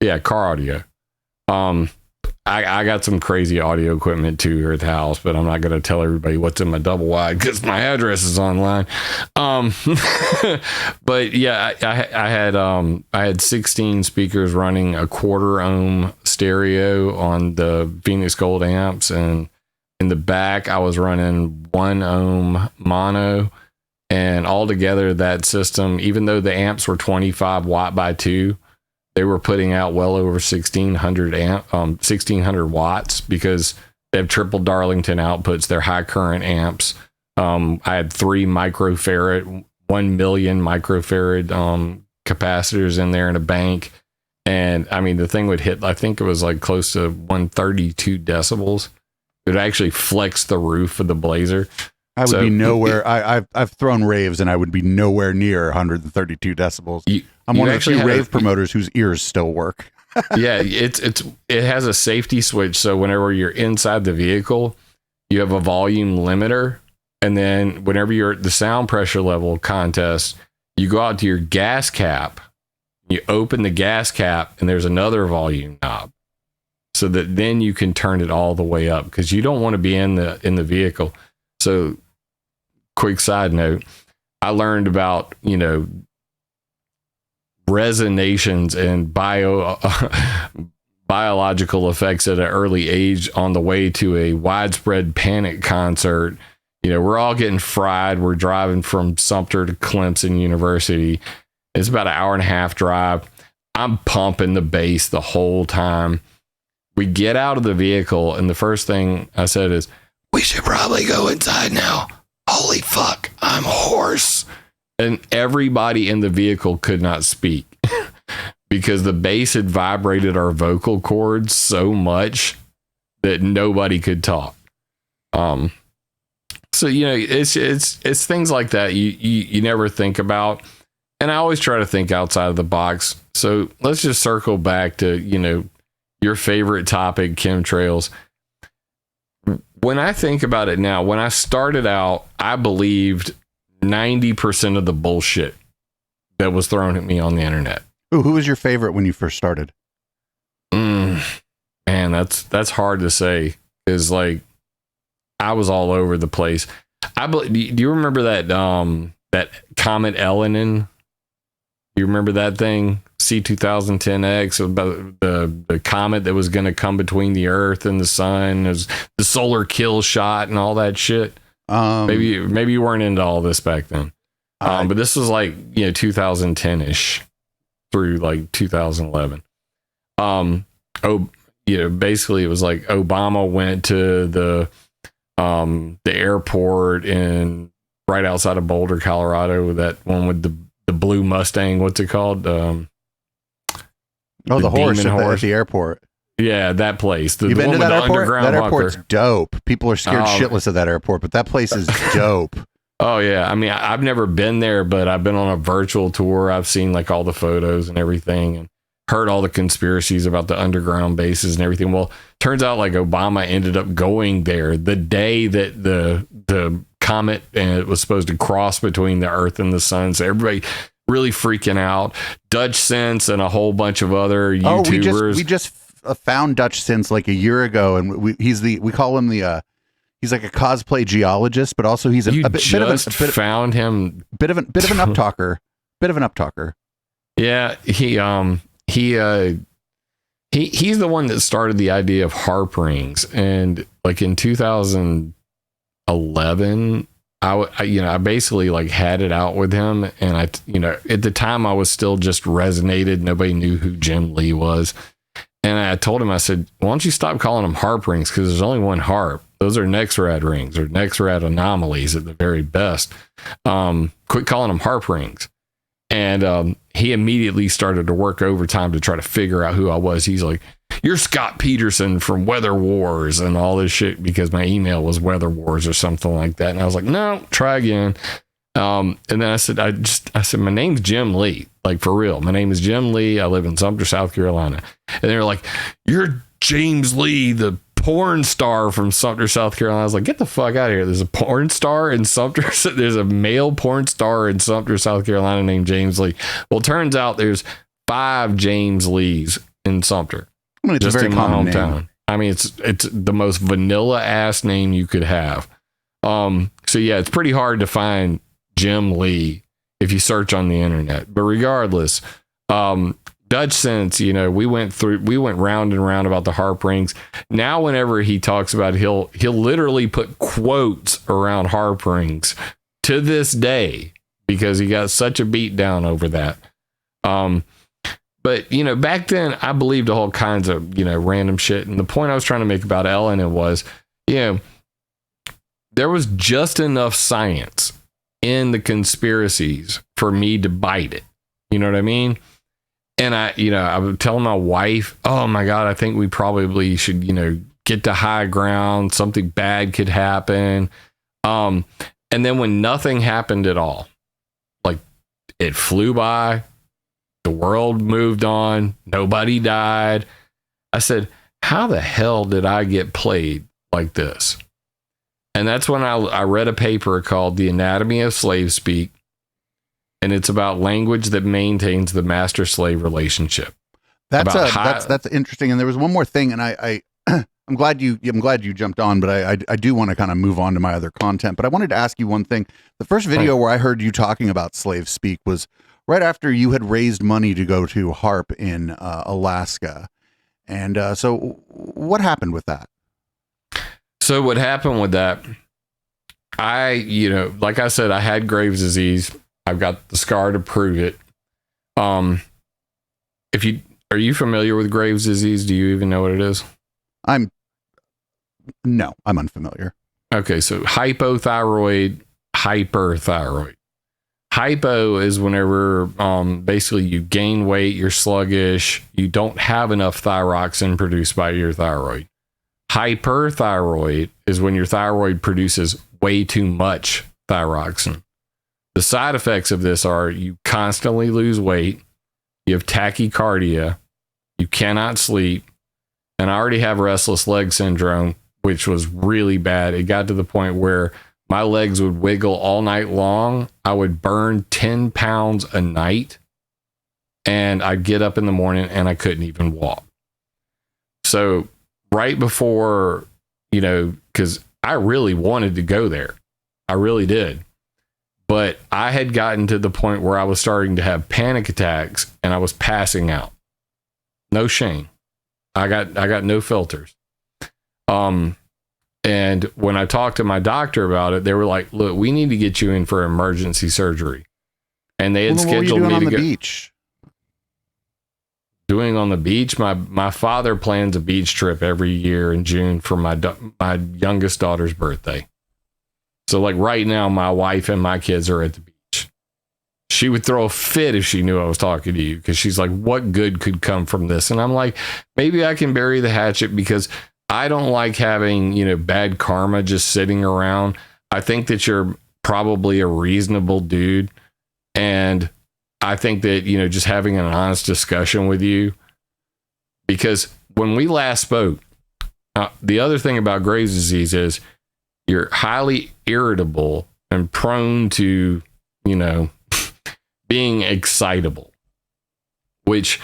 Yeah, car audio. I got some crazy audio equipment too here at the house, but I'm not going to tell everybody what's in my double wide because my address is online. But yeah, I had 16 speakers running a 1/4 ohm stereo on the Phoenix Gold amps, and in the back I was running 1 ohm mono, and altogether that system, even though the amps were 25 watt by 2, they were putting out well over 1600 watts because they have triple Darlington outputs. They're high current amps. I had 3 microfarad, 1 million microfarad capacitors in there in a bank. And I mean, the thing would hit, I think it was like close to 132 decibels. It would actually flex the roof of the Blazer. I would be nowhere. I've thrown raves, and I would be nowhere near 132 decibels. I'm one of the few rave promoters whose ears still work. Yeah, it has a safety switch, so whenever you're inside the vehicle, you have a volume limiter, and then whenever you're at the sound pressure level contest, you go out to your gas cap, you open the gas cap, and there's another volume knob, so that then you can turn it all the way up because you don't want to be in the vehicle. So, quick side note, I learned about resonations and biological effects at an early age on the way to a widespread panic concert. We're all getting fried. We're driving from Sumter to Clemson University, It's about an hour and a half drive. I'm pumping the bass the whole time. We get out of the vehicle, and the first thing I said is, we should probably go inside now. Holy fuck, I'm hoarse. And everybody in the vehicle could not speak because the bass had vibrated our vocal cords so much that nobody could talk. So, you know, it's things like that you never think about. And I always try to think outside of the box. So let's just circle back to, you know, your favorite topic, chemtrails. When I think about it now, when I started out, I believed 90% of the bullshit that was thrown at me on the internet. Ooh, who was your favorite when you first started? Man, that's hard to say. Is like I was all over the place. Do you remember that that Comet Elenin? You remember that thing? C2010X, about the comet that was going to come between the Earth and the sun. It was the solar kill shot and all that shit. Maybe you weren't into all this back then. But this was like, you know, 2010ish through like 2011. You know, basically it was like Obama went to the airport in right outside of Boulder, Colorado, that one with the blue Mustang. What's it called? The horse at the airport. Yeah, that place. You've been to that airport? That airport's dope. People are scared shitless of that airport, but that place is dope. Oh, yeah. I mean, I've never been there, but I've been on a virtual tour. I've seen like all the photos and everything and heard all the conspiracies about the underground bases and everything. Well, turns out like Obama ended up going there the day that the comet was supposed to cross between the Earth and the sun. So everybody really freaking out. Dutch Sense and a whole bunch of other YouTubers. We just found Dutch Sense like a year ago, and we call him he's like a cosplay geologist, but also he's a bit of an up talker. Bit of an up talker. Yeah, he's the one that started the idea of harp rings, and like in 2011 I basically like had it out with him, and at the time I was still just resonated. Nobody knew who Jim Lee was. And I told him, I said, why don't you stop calling them harp rings? Because there's only one harp. Those are Nexrad rings or Nexrad anomalies at the very best. Quit calling them harp rings. And he immediately started to work overtime to try to figure out who I was. He's like, you're Scott Peterson from Weather Wars and all this shit, because my email was Weather Wars or something like that. And I was like, no, try again. And then I said, my name's Jim Lee. Like, for real. My name is Jim Lee. I live in Sumter, South Carolina. And they're like, you're James Lee, the porn star from Sumter, South Carolina. I was like, get the fuck out of here. There's a porn star in Sumter. There's a male porn star in Sumter, South Carolina named James Lee. Well, it turns out there's 5 James Lees in Sumter. I mean, it's just a very in my common hometown. name. I mean, it's the most vanilla ass name you could have. So yeah, it's pretty hard to find Jim Lee if you search on the internet. But regardless, Dutch Sense, we went round and round about the harp rings. Now, whenever he talks about it, he'll literally put quotes around harp rings to this day, because he got such a beat down over that. But, back then I believed all kinds of, random shit. And the point I was trying to make about Ellen, it was, there was just enough science in the conspiracies for me to bite it. You know what I mean? And I was telling my wife, oh my God, I think we probably should, get to high ground. Something bad could happen. And then when nothing happened at all, like it flew by, the world moved on, nobody died. I said, how the hell did I get played like this? And that's when I read a paper called The Anatomy of Slave Speak. And it's about language that maintains the master-slave relationship. That's interesting. And there was one more thing, and I'm glad you jumped on, but I do want to kind of move on to my other content. But I wanted to ask you one thing. The first video where I heard you talking about slave speak was right after you had raised money to go to HARP in Alaska. And so what happened with that? So what happened with that, like I said, I had Graves' disease. I've got the scar to prove it. Are you familiar with Graves' disease? Do you even know what it is? I'm unfamiliar. Okay, so hypothyroid, hyperthyroid. Hypo is whenever basically you gain weight, you're sluggish, you don't have enough thyroxine produced by your thyroid. Hyperthyroid is when your thyroid produces way too much thyroxine. The side effects of this are you constantly lose weight, you have tachycardia, you cannot sleep, and I already have restless leg syndrome, which was really bad. It got to the point where my legs would wiggle all night long. I would burn 10 pounds a night, and I'd get up in the morning and I couldn't even walk. So right before, because I really wanted to go there. I really did. But I had gotten to the point where I was starting to have panic attacks and I was passing out. No shame. I got no filters. And when I talked to my doctor about it, they were like, look, we need to get you in for emergency surgery. And they had scheduled me to go. Beach? Doing on the beach? My father plans a beach trip every year in June for my youngest daughter's birthday. So like right now, my wife and my kids are at the beach. She would throw a fit if she knew I was talking to you, because she's like, what good could come from this? And I'm like, maybe I can bury the hatchet, because I don't like having, bad karma just sitting around. I think that you're probably a reasonable dude. And I think that, just having an honest discussion with you, because when we last spoke, the other thing about Graves' disease is you're highly irritable and prone to, being excitable, which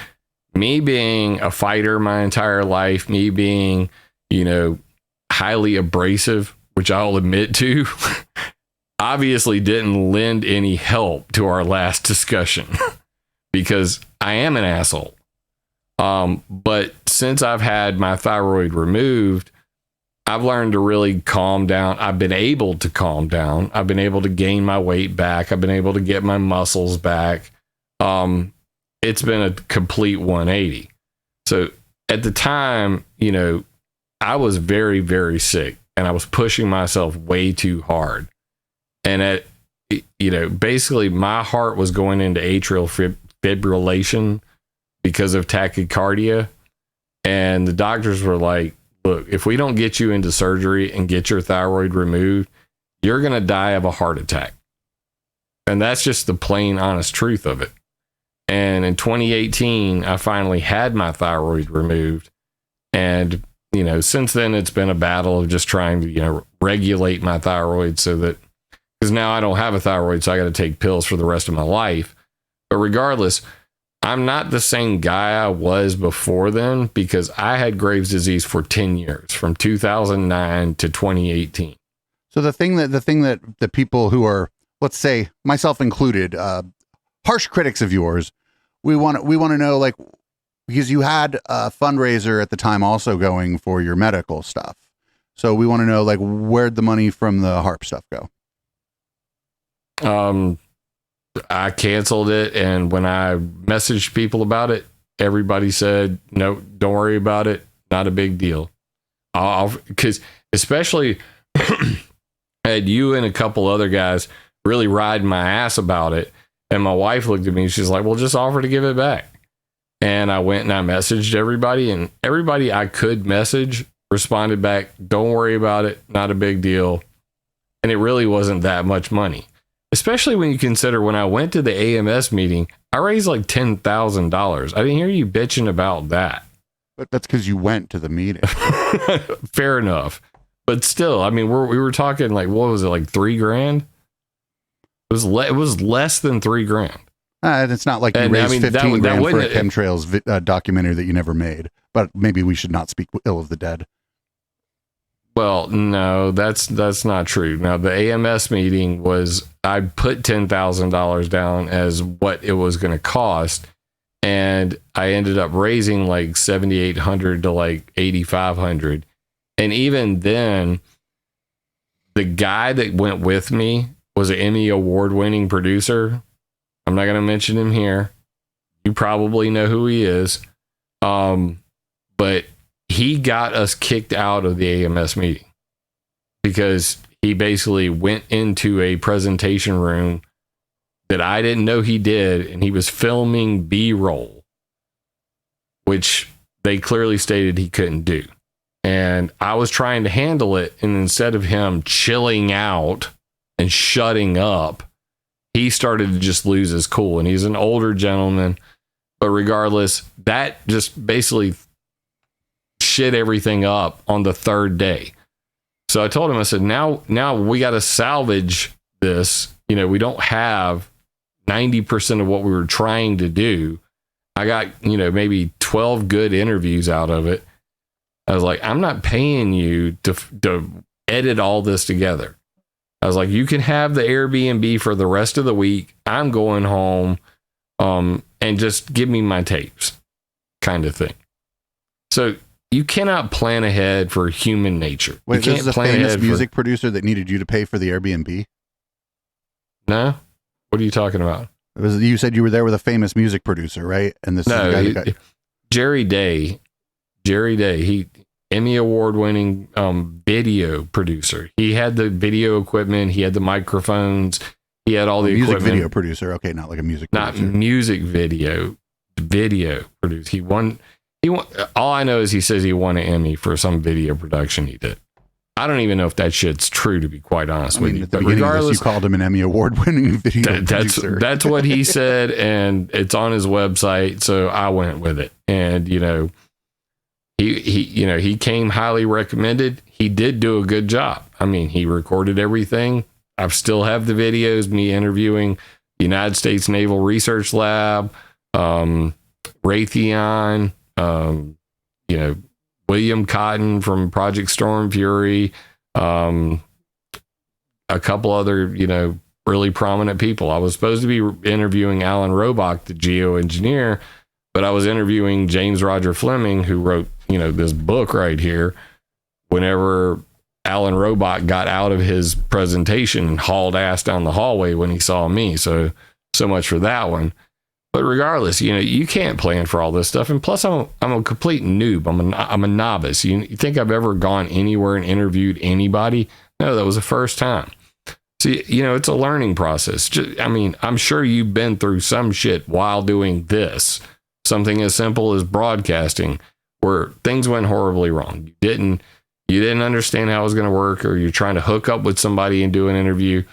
me being a fighter my entire life, me being, highly abrasive, which I'll admit to, obviously didn't lend any help to our last discussion because I am an asshole. But since I've had my thyroid removed, I've learned to really calm down. I've been able to calm down. I've been able to gain my weight back. I've been able to get my muscles back. It's been a complete 180. So at the time, I was very, very sick and I was pushing myself way too hard. And basically my heart was going into atrial fibrillation because of tachycardia. And the doctors were like, look, if we don't get you into surgery and get your thyroid removed, you're going to die of a heart attack. And that's just the plain, honest truth of it. And in 2018, I finally had my thyroid removed. And, since then, it's been a battle of just trying to, regulate my thyroid so that, because now I don't have a thyroid, so I got to take pills for the rest of my life. But regardless, I'm not the same guy I was before then, because I had Graves' disease for 10 years, from 2009 to 2018. So the thing that the people who are, let's say myself included, harsh critics of yours, we want to know, like, because you had a fundraiser at the time also going for your medical stuff. So we want to know, like, where'd the money from the HARP stuff go? I canceled it, and when I messaged people about it, everybody said, no, don't worry about it. Not a big deal. Because especially had you and a couple other guys really riding my ass about it. And my wife looked at me and she's like, well, just offer to give it back. And I went and I messaged everybody, and everybody I could message responded back, don't worry about it. Not a big deal. And it really wasn't that much money. Especially when you consider when I went to the AMS meeting, I raised like $10,000. I didn't hear you bitching about that. But that's because you went to the meeting. Fair enough. But still, I mean, we were talking like, what was it, like $3,000? It was less than $3,000. It's not like you raised $15,000 for a chemtrails documentary that you never made. But maybe we should not speak ill of the dead. Well, no, that's not true. Now, the AMS meeting was, I put $10,000 down as what it was going to cost, and I ended up raising like $7,800 to like $8,500. And even then, the guy that went with me was an Emmy award-winning producer. I'm not going to mention him here, You probably know who he is. But he got us kicked out of the AMS meeting because he basically went into a presentation room that I didn't know he did, and he was filming B-roll, which they clearly stated he couldn't do. And I was trying to handle it, and instead of him chilling out and shutting up, he started to just lose his cool. And he's an older gentleman, but regardless, that just basically shit everything up on the third day. So I told him, I said, now we got to salvage this. You know, we don't have 90% of what we were trying to do. I got, you know, maybe 12 good interviews out of it. I was like, I'm not paying you to edit all this together. I was like, you can have the Airbnb for the rest of the week. I'm going home, and just give me my tapes, kind of thing. So you cannot plan ahead for human nature. Wait, this is a famous music producer that needed you to pay for the Airbnb? No? What are you talking about? You said you were there with a famous music producer, right? And this Jerry Day, he Emmy award winning video producer. He had the video equipment, he had the microphones, he had all the music equipment. Video producer. Okay, not like a music not producer. Music video producer. He won. All I know is he says he won an Emmy for some video production he did. I don't even know if that shit's true, to be quite honest with you. At the beginning of this, you called him an Emmy award-winning video producer. That's what he said, and it's on his website, so I went with it. And you know, he came highly recommended. He did do a good job. I mean, he recorded everything. I still have the videos, me interviewing the United States Naval Research Lab, Raytheon, William Cotton from Project Storm Fury, a couple other, really prominent people. I was supposed to be interviewing Alan Robach, the geoengineer, but I was interviewing James Roger Fleming, who wrote, this book right here. Whenever Alan Robach got out of his presentation and hauled ass down the hallway when he saw me. So much for that one. But regardless, you can't plan for all this stuff. And plus, I'm a complete noob. I'm a novice. You think I've ever gone anywhere and interviewed anybody? No, that was the first time. See, it's a learning process. I'm sure you've been through some shit while doing this. Something as simple as broadcasting, where things went horribly wrong. You didn't understand how it was going to work, or you're trying to hook up with somebody and do an interview.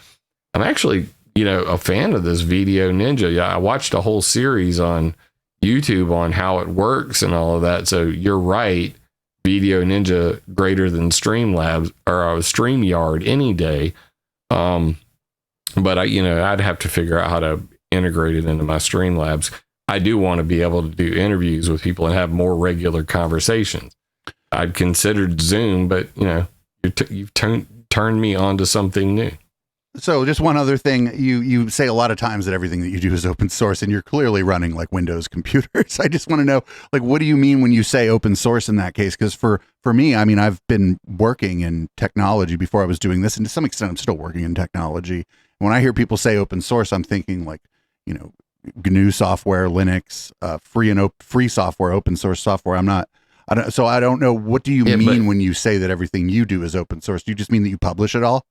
I'm actually, a fan of this Video Ninja. I watched a whole series on YouTube on how it works and all of that. So you're right. Video Ninja greater than Streamlabs or StreamYard any day. But I'd have to figure out how to integrate it into my Streamlabs. I do want to be able to do interviews with people and have more regular conversations. I'd considered Zoom, but you've turned me on to something new. So just one other thing, you say a lot of times that everything that you do is open source, and you're clearly running like Windows computers. I just want to know, what do you mean when you say open source in that case? Because for me, I've been working in technology before I was doing this, and to some extent I'm still working in technology. And when I hear people say open source, I'm thinking GNU software, Linux, free software, open source software. I don't know. What do you mean when you say that everything you do is open source? Do you just mean that you publish it all?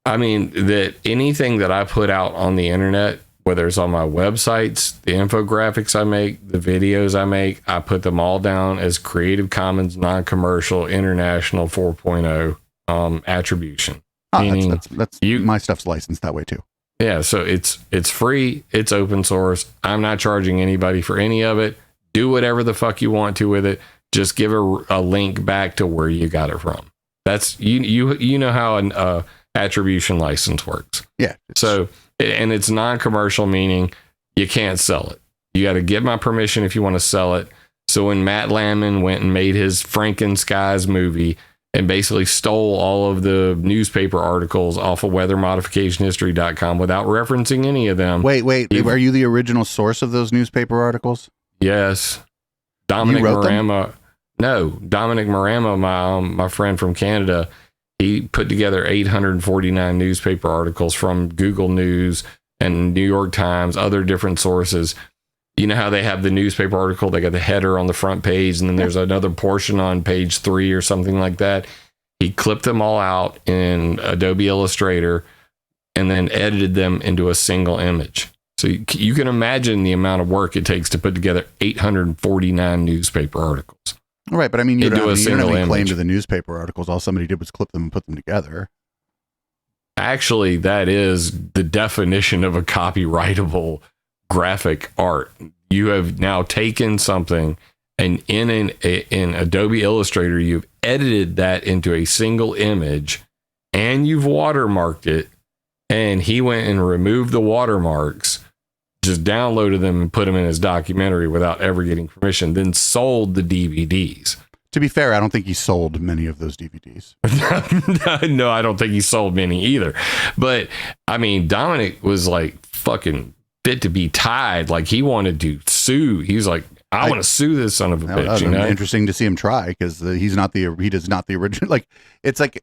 I mean that anything that I put out on the internet, whether it's on my websites, the infographics I make, the videos I make, I put them all down as Creative Commons, non-commercial, international 4.0 attribution. Meaning that's my stuff's licensed that way too. Yeah, so it's free, it's open source. I'm not charging anybody for any of it. Do whatever the fuck you want to with it. Just give a link back to where you got it from. That's you know how an attribution license works. Yeah. So, and it's non-commercial, meaning you can't sell it. You got to get my permission if you want to sell it. So when Matt Landman went and made his Frankenskies movie and basically stole all of the newspaper articles off of weathermodificationhistory.com without referencing any of them. Wait, are you the original source of those newspaper articles? Yes. Dominic Marama. No, Dominic Marama, my friend from Canada, he put together 849 newspaper articles from Google News and New York Times, other different sources. you know how they have the newspaper article, they got the header on the front page, and then there's another portion on page 3 or something like that. He clipped them all out in Adobe Illustrator and then edited them into a single image. So you can imagine the amount of work it takes to put together 849 newspaper articles. Right, but I mean, you don't have any claim to the newspaper articles. All somebody did was clip them and put them together. Actually, that is the definition of a copyrightable graphic art. You have now taken something and in Adobe Illustrator, you've edited that into a single image and you've watermarked it. And he went and removed the watermarks, just downloaded them and put them in his documentary without ever getting permission, then sold the DVDs. To be fair, I don't think he sold many of those DVDs. No, I don't think he sold many either. But I mean, Dominic was like fucking fit to be tied. Like he wanted to sue. He's like, I want to sue this son of a bitch. You know? Interesting to see him try because he does not the original. Like it's like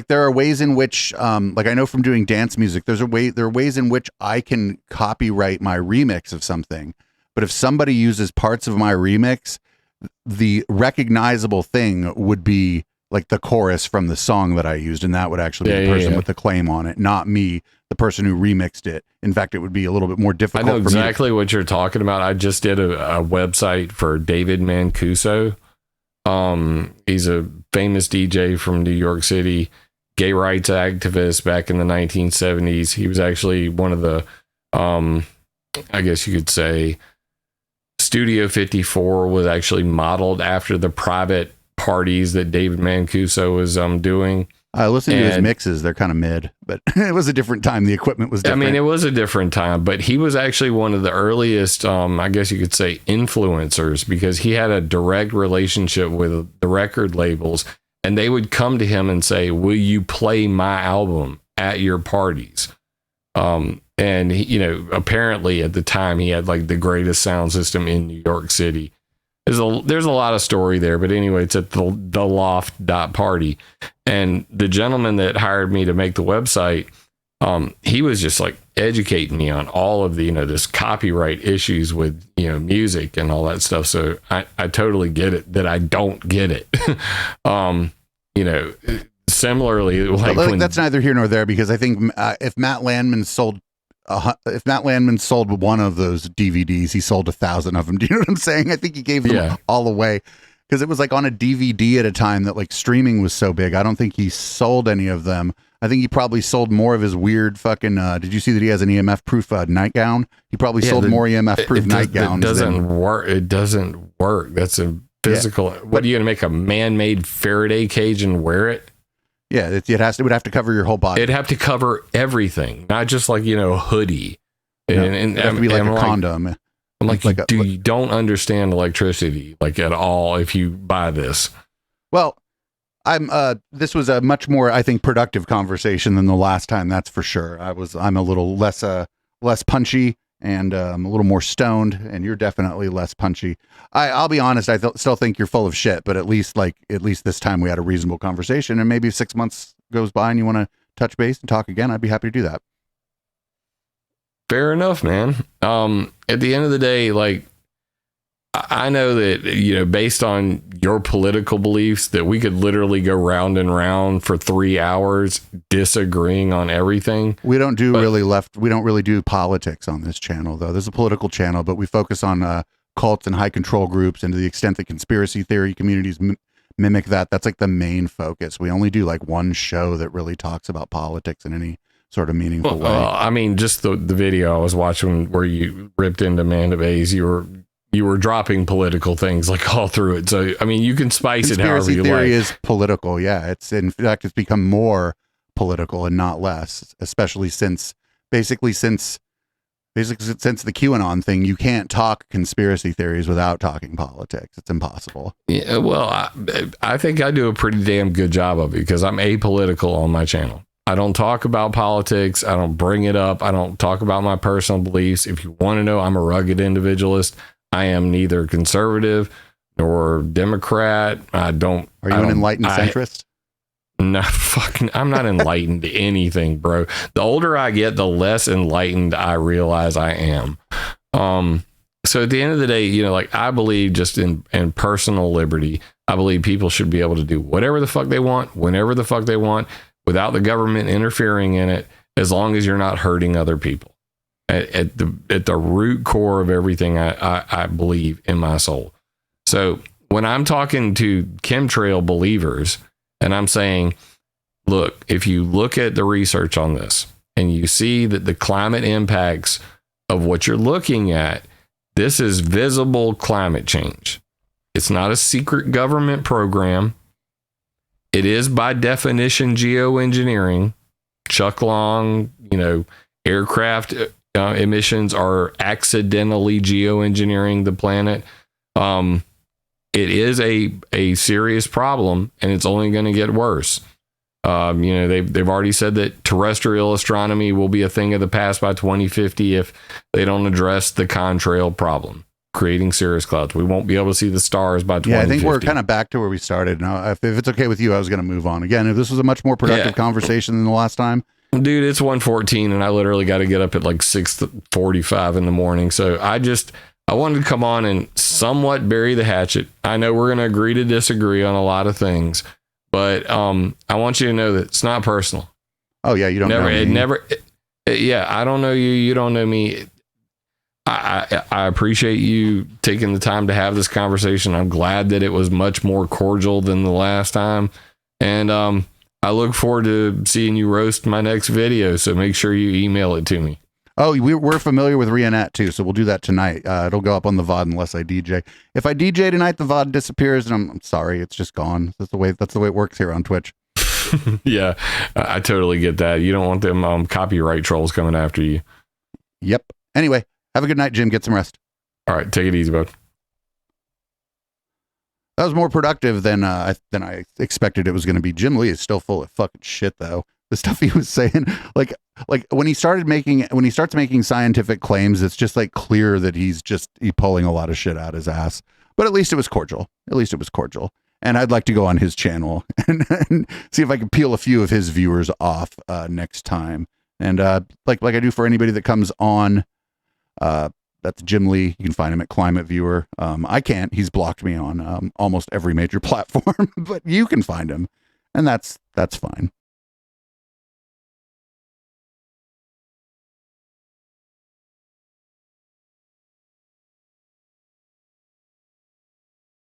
there are ways in which like I know from doing dance music, there are ways in which I can copyright my remix of something. But if somebody uses parts of my remix, the recognizable thing would be like the chorus from the song that I used, and that would actually be the person with the claim on it, not me, the person who remixed it. In fact, it would be a little bit more difficult. I know exactly what you're talking about. I just did a website for David Mancuso. He's a famous DJ from New York City, gay rights activist back in the 1970s. He was actually one of the, I guess you could say, Studio 54 was actually modeled after the private parties that David Mancuso was doing. I listened to his mixes. They're kind of mid, but it was a different time. The equipment was different. I mean, it was a different time, but he was actually one of the earliest, I guess you could say, influencers, because he had a direct relationship with the record labels, and they would come to him and say, will you play my album at your parties? And he, apparently at the time he had like the greatest sound system in New York City. There's a lot of story there, but anyway, it's at the loft.party. And the gentleman that hired me to make the website, he was just like educating me on all of the, this copyright issues with, music and all that stuff. So I totally get it that I don't get it. Similarly, like that's neither here nor there, because I think if Matt Landman sold one of those DVDs, he sold 1,000 of them. Do you know what I'm saying? I think he gave them all away because it was like on a DVD at a time that like streaming was so big. I don't think he sold any of them. I think he probably sold more of his weird fucking. Did you see that he has an EMF proof nightgown? He probably sold more EMF proof nightgowns. It doesn't work. It doesn't work. That's a physical. What are you going to make a man-made Faraday cage and wear it? Yeah, it would have to cover your whole body. It'd have to cover everything, not just like, a hoodie. And it'd have to be like a condom. I'm like, you don't understand electricity like at all if you buy this. Well, this was a much more, I think, productive conversation than the last time. That's for sure. I'm a little less punchy and I'm a little more stoned, and you're definitely less punchy. I'll be honest, I still think you're full of shit, but at least this time we had a reasonable conversation, and maybe if 6 months goes by and you want to touch base and talk again, I'd be happy to do that. Fair enough, man. At the end of the day, like, I know that, based on your political beliefs, that we could literally go round and round for 3 hours disagreeing on everything. We don't really do politics on this channel, though. There's a political channel, but we focus on cults and high control groups, and to the extent that conspiracy theory communities mimic that's like the main focus. We only do like one show that really talks about politics in any sort of meaningful way. I mean, just the video I was watching where you ripped into Amanda Bayes, you were dropping political things like all through it. So, I mean, you can spice it however you like. Conspiracy theory is political. Yeah. In fact, it's become more political and not less, especially since the QAnon thing. You can't talk conspiracy theories without talking politics. It's impossible. Yeah. Well, I think I do a pretty damn good job of it because I'm apolitical on my channel. I don't talk about politics. I don't bring it up. I don't talk about my personal beliefs. If you want to know, I'm a rugged individualist. I am neither conservative nor Democrat. Are you an enlightened centrist? No, I'm not enlightened to anything, bro. The older I get, the less enlightened I realize I am. So at the end of the day, you know, like I believe just in personal liberty, I believe people should be able to do whatever the fuck they want, whenever the fuck they want, without the government interfering in it, as long as you're not hurting other people. At the root core of everything I believe in my soul. So when I'm talking to chemtrail believers and I'm saying, look, if you look at the research on this and you see that the climate impacts of what you're looking at, this is visible climate change. It's not a secret government program. It is by definition geoengineering. Chuck Long, you know, aircraft emissions are accidentally geoengineering the planet. It is a serious problem, and it's only going to get worse. You know, they've already said that terrestrial astronomy will be a thing of the past by 2050 if they don't address the contrail problem, creating cirrus clouds. We won't be able to see the stars by 2050. Yeah, I think we're kind of back to where we started. Now, if it's okay with you, I was going to move on. Again, if this was a much more productive conversation than the last time. Dude, it's 1:14 and I literally got to get up at like 6:45 in the morning. So I wanted to come on and somewhat bury the hatchet. I know we're going to agree to disagree on a lot of things, but I want you to know that it's not personal. Oh yeah, you don't know me. Yeah, I don't know you. You don't know me. I appreciate you taking the time to have this conversation. I'm glad that it was much more cordial than the last time. And I look forward to seeing you roast my next video. So make sure you email it to me. Oh, we're familiar with Reenact too, so we'll do that tonight. It'll go up on the VOD unless I DJ. If I DJ tonight, the VOD disappears, and I'm sorry, it's just gone. That's the way it works here on Twitch. Yeah, I totally get that. You don't want them copyright trolls coming after you. Yep. Anyway, have a good night, Jim. Get some rest. All right, take it easy, bud. That was more productive than I expected it was going to be. Jim Lee is still full of fucking shit, though. The stuff he was saying, like when he starts making scientific claims, it's just like clear that he's pulling a lot of shit out his ass. But at least it was cordial. And I'd like to go on his channel and see if I can peel a few of his viewers off next time. And like I do for anybody that comes on, that's Jim Lee. You can find him at Climateviewer. I can't. He's blocked me on almost every major platform, but you can find him, and that's fine.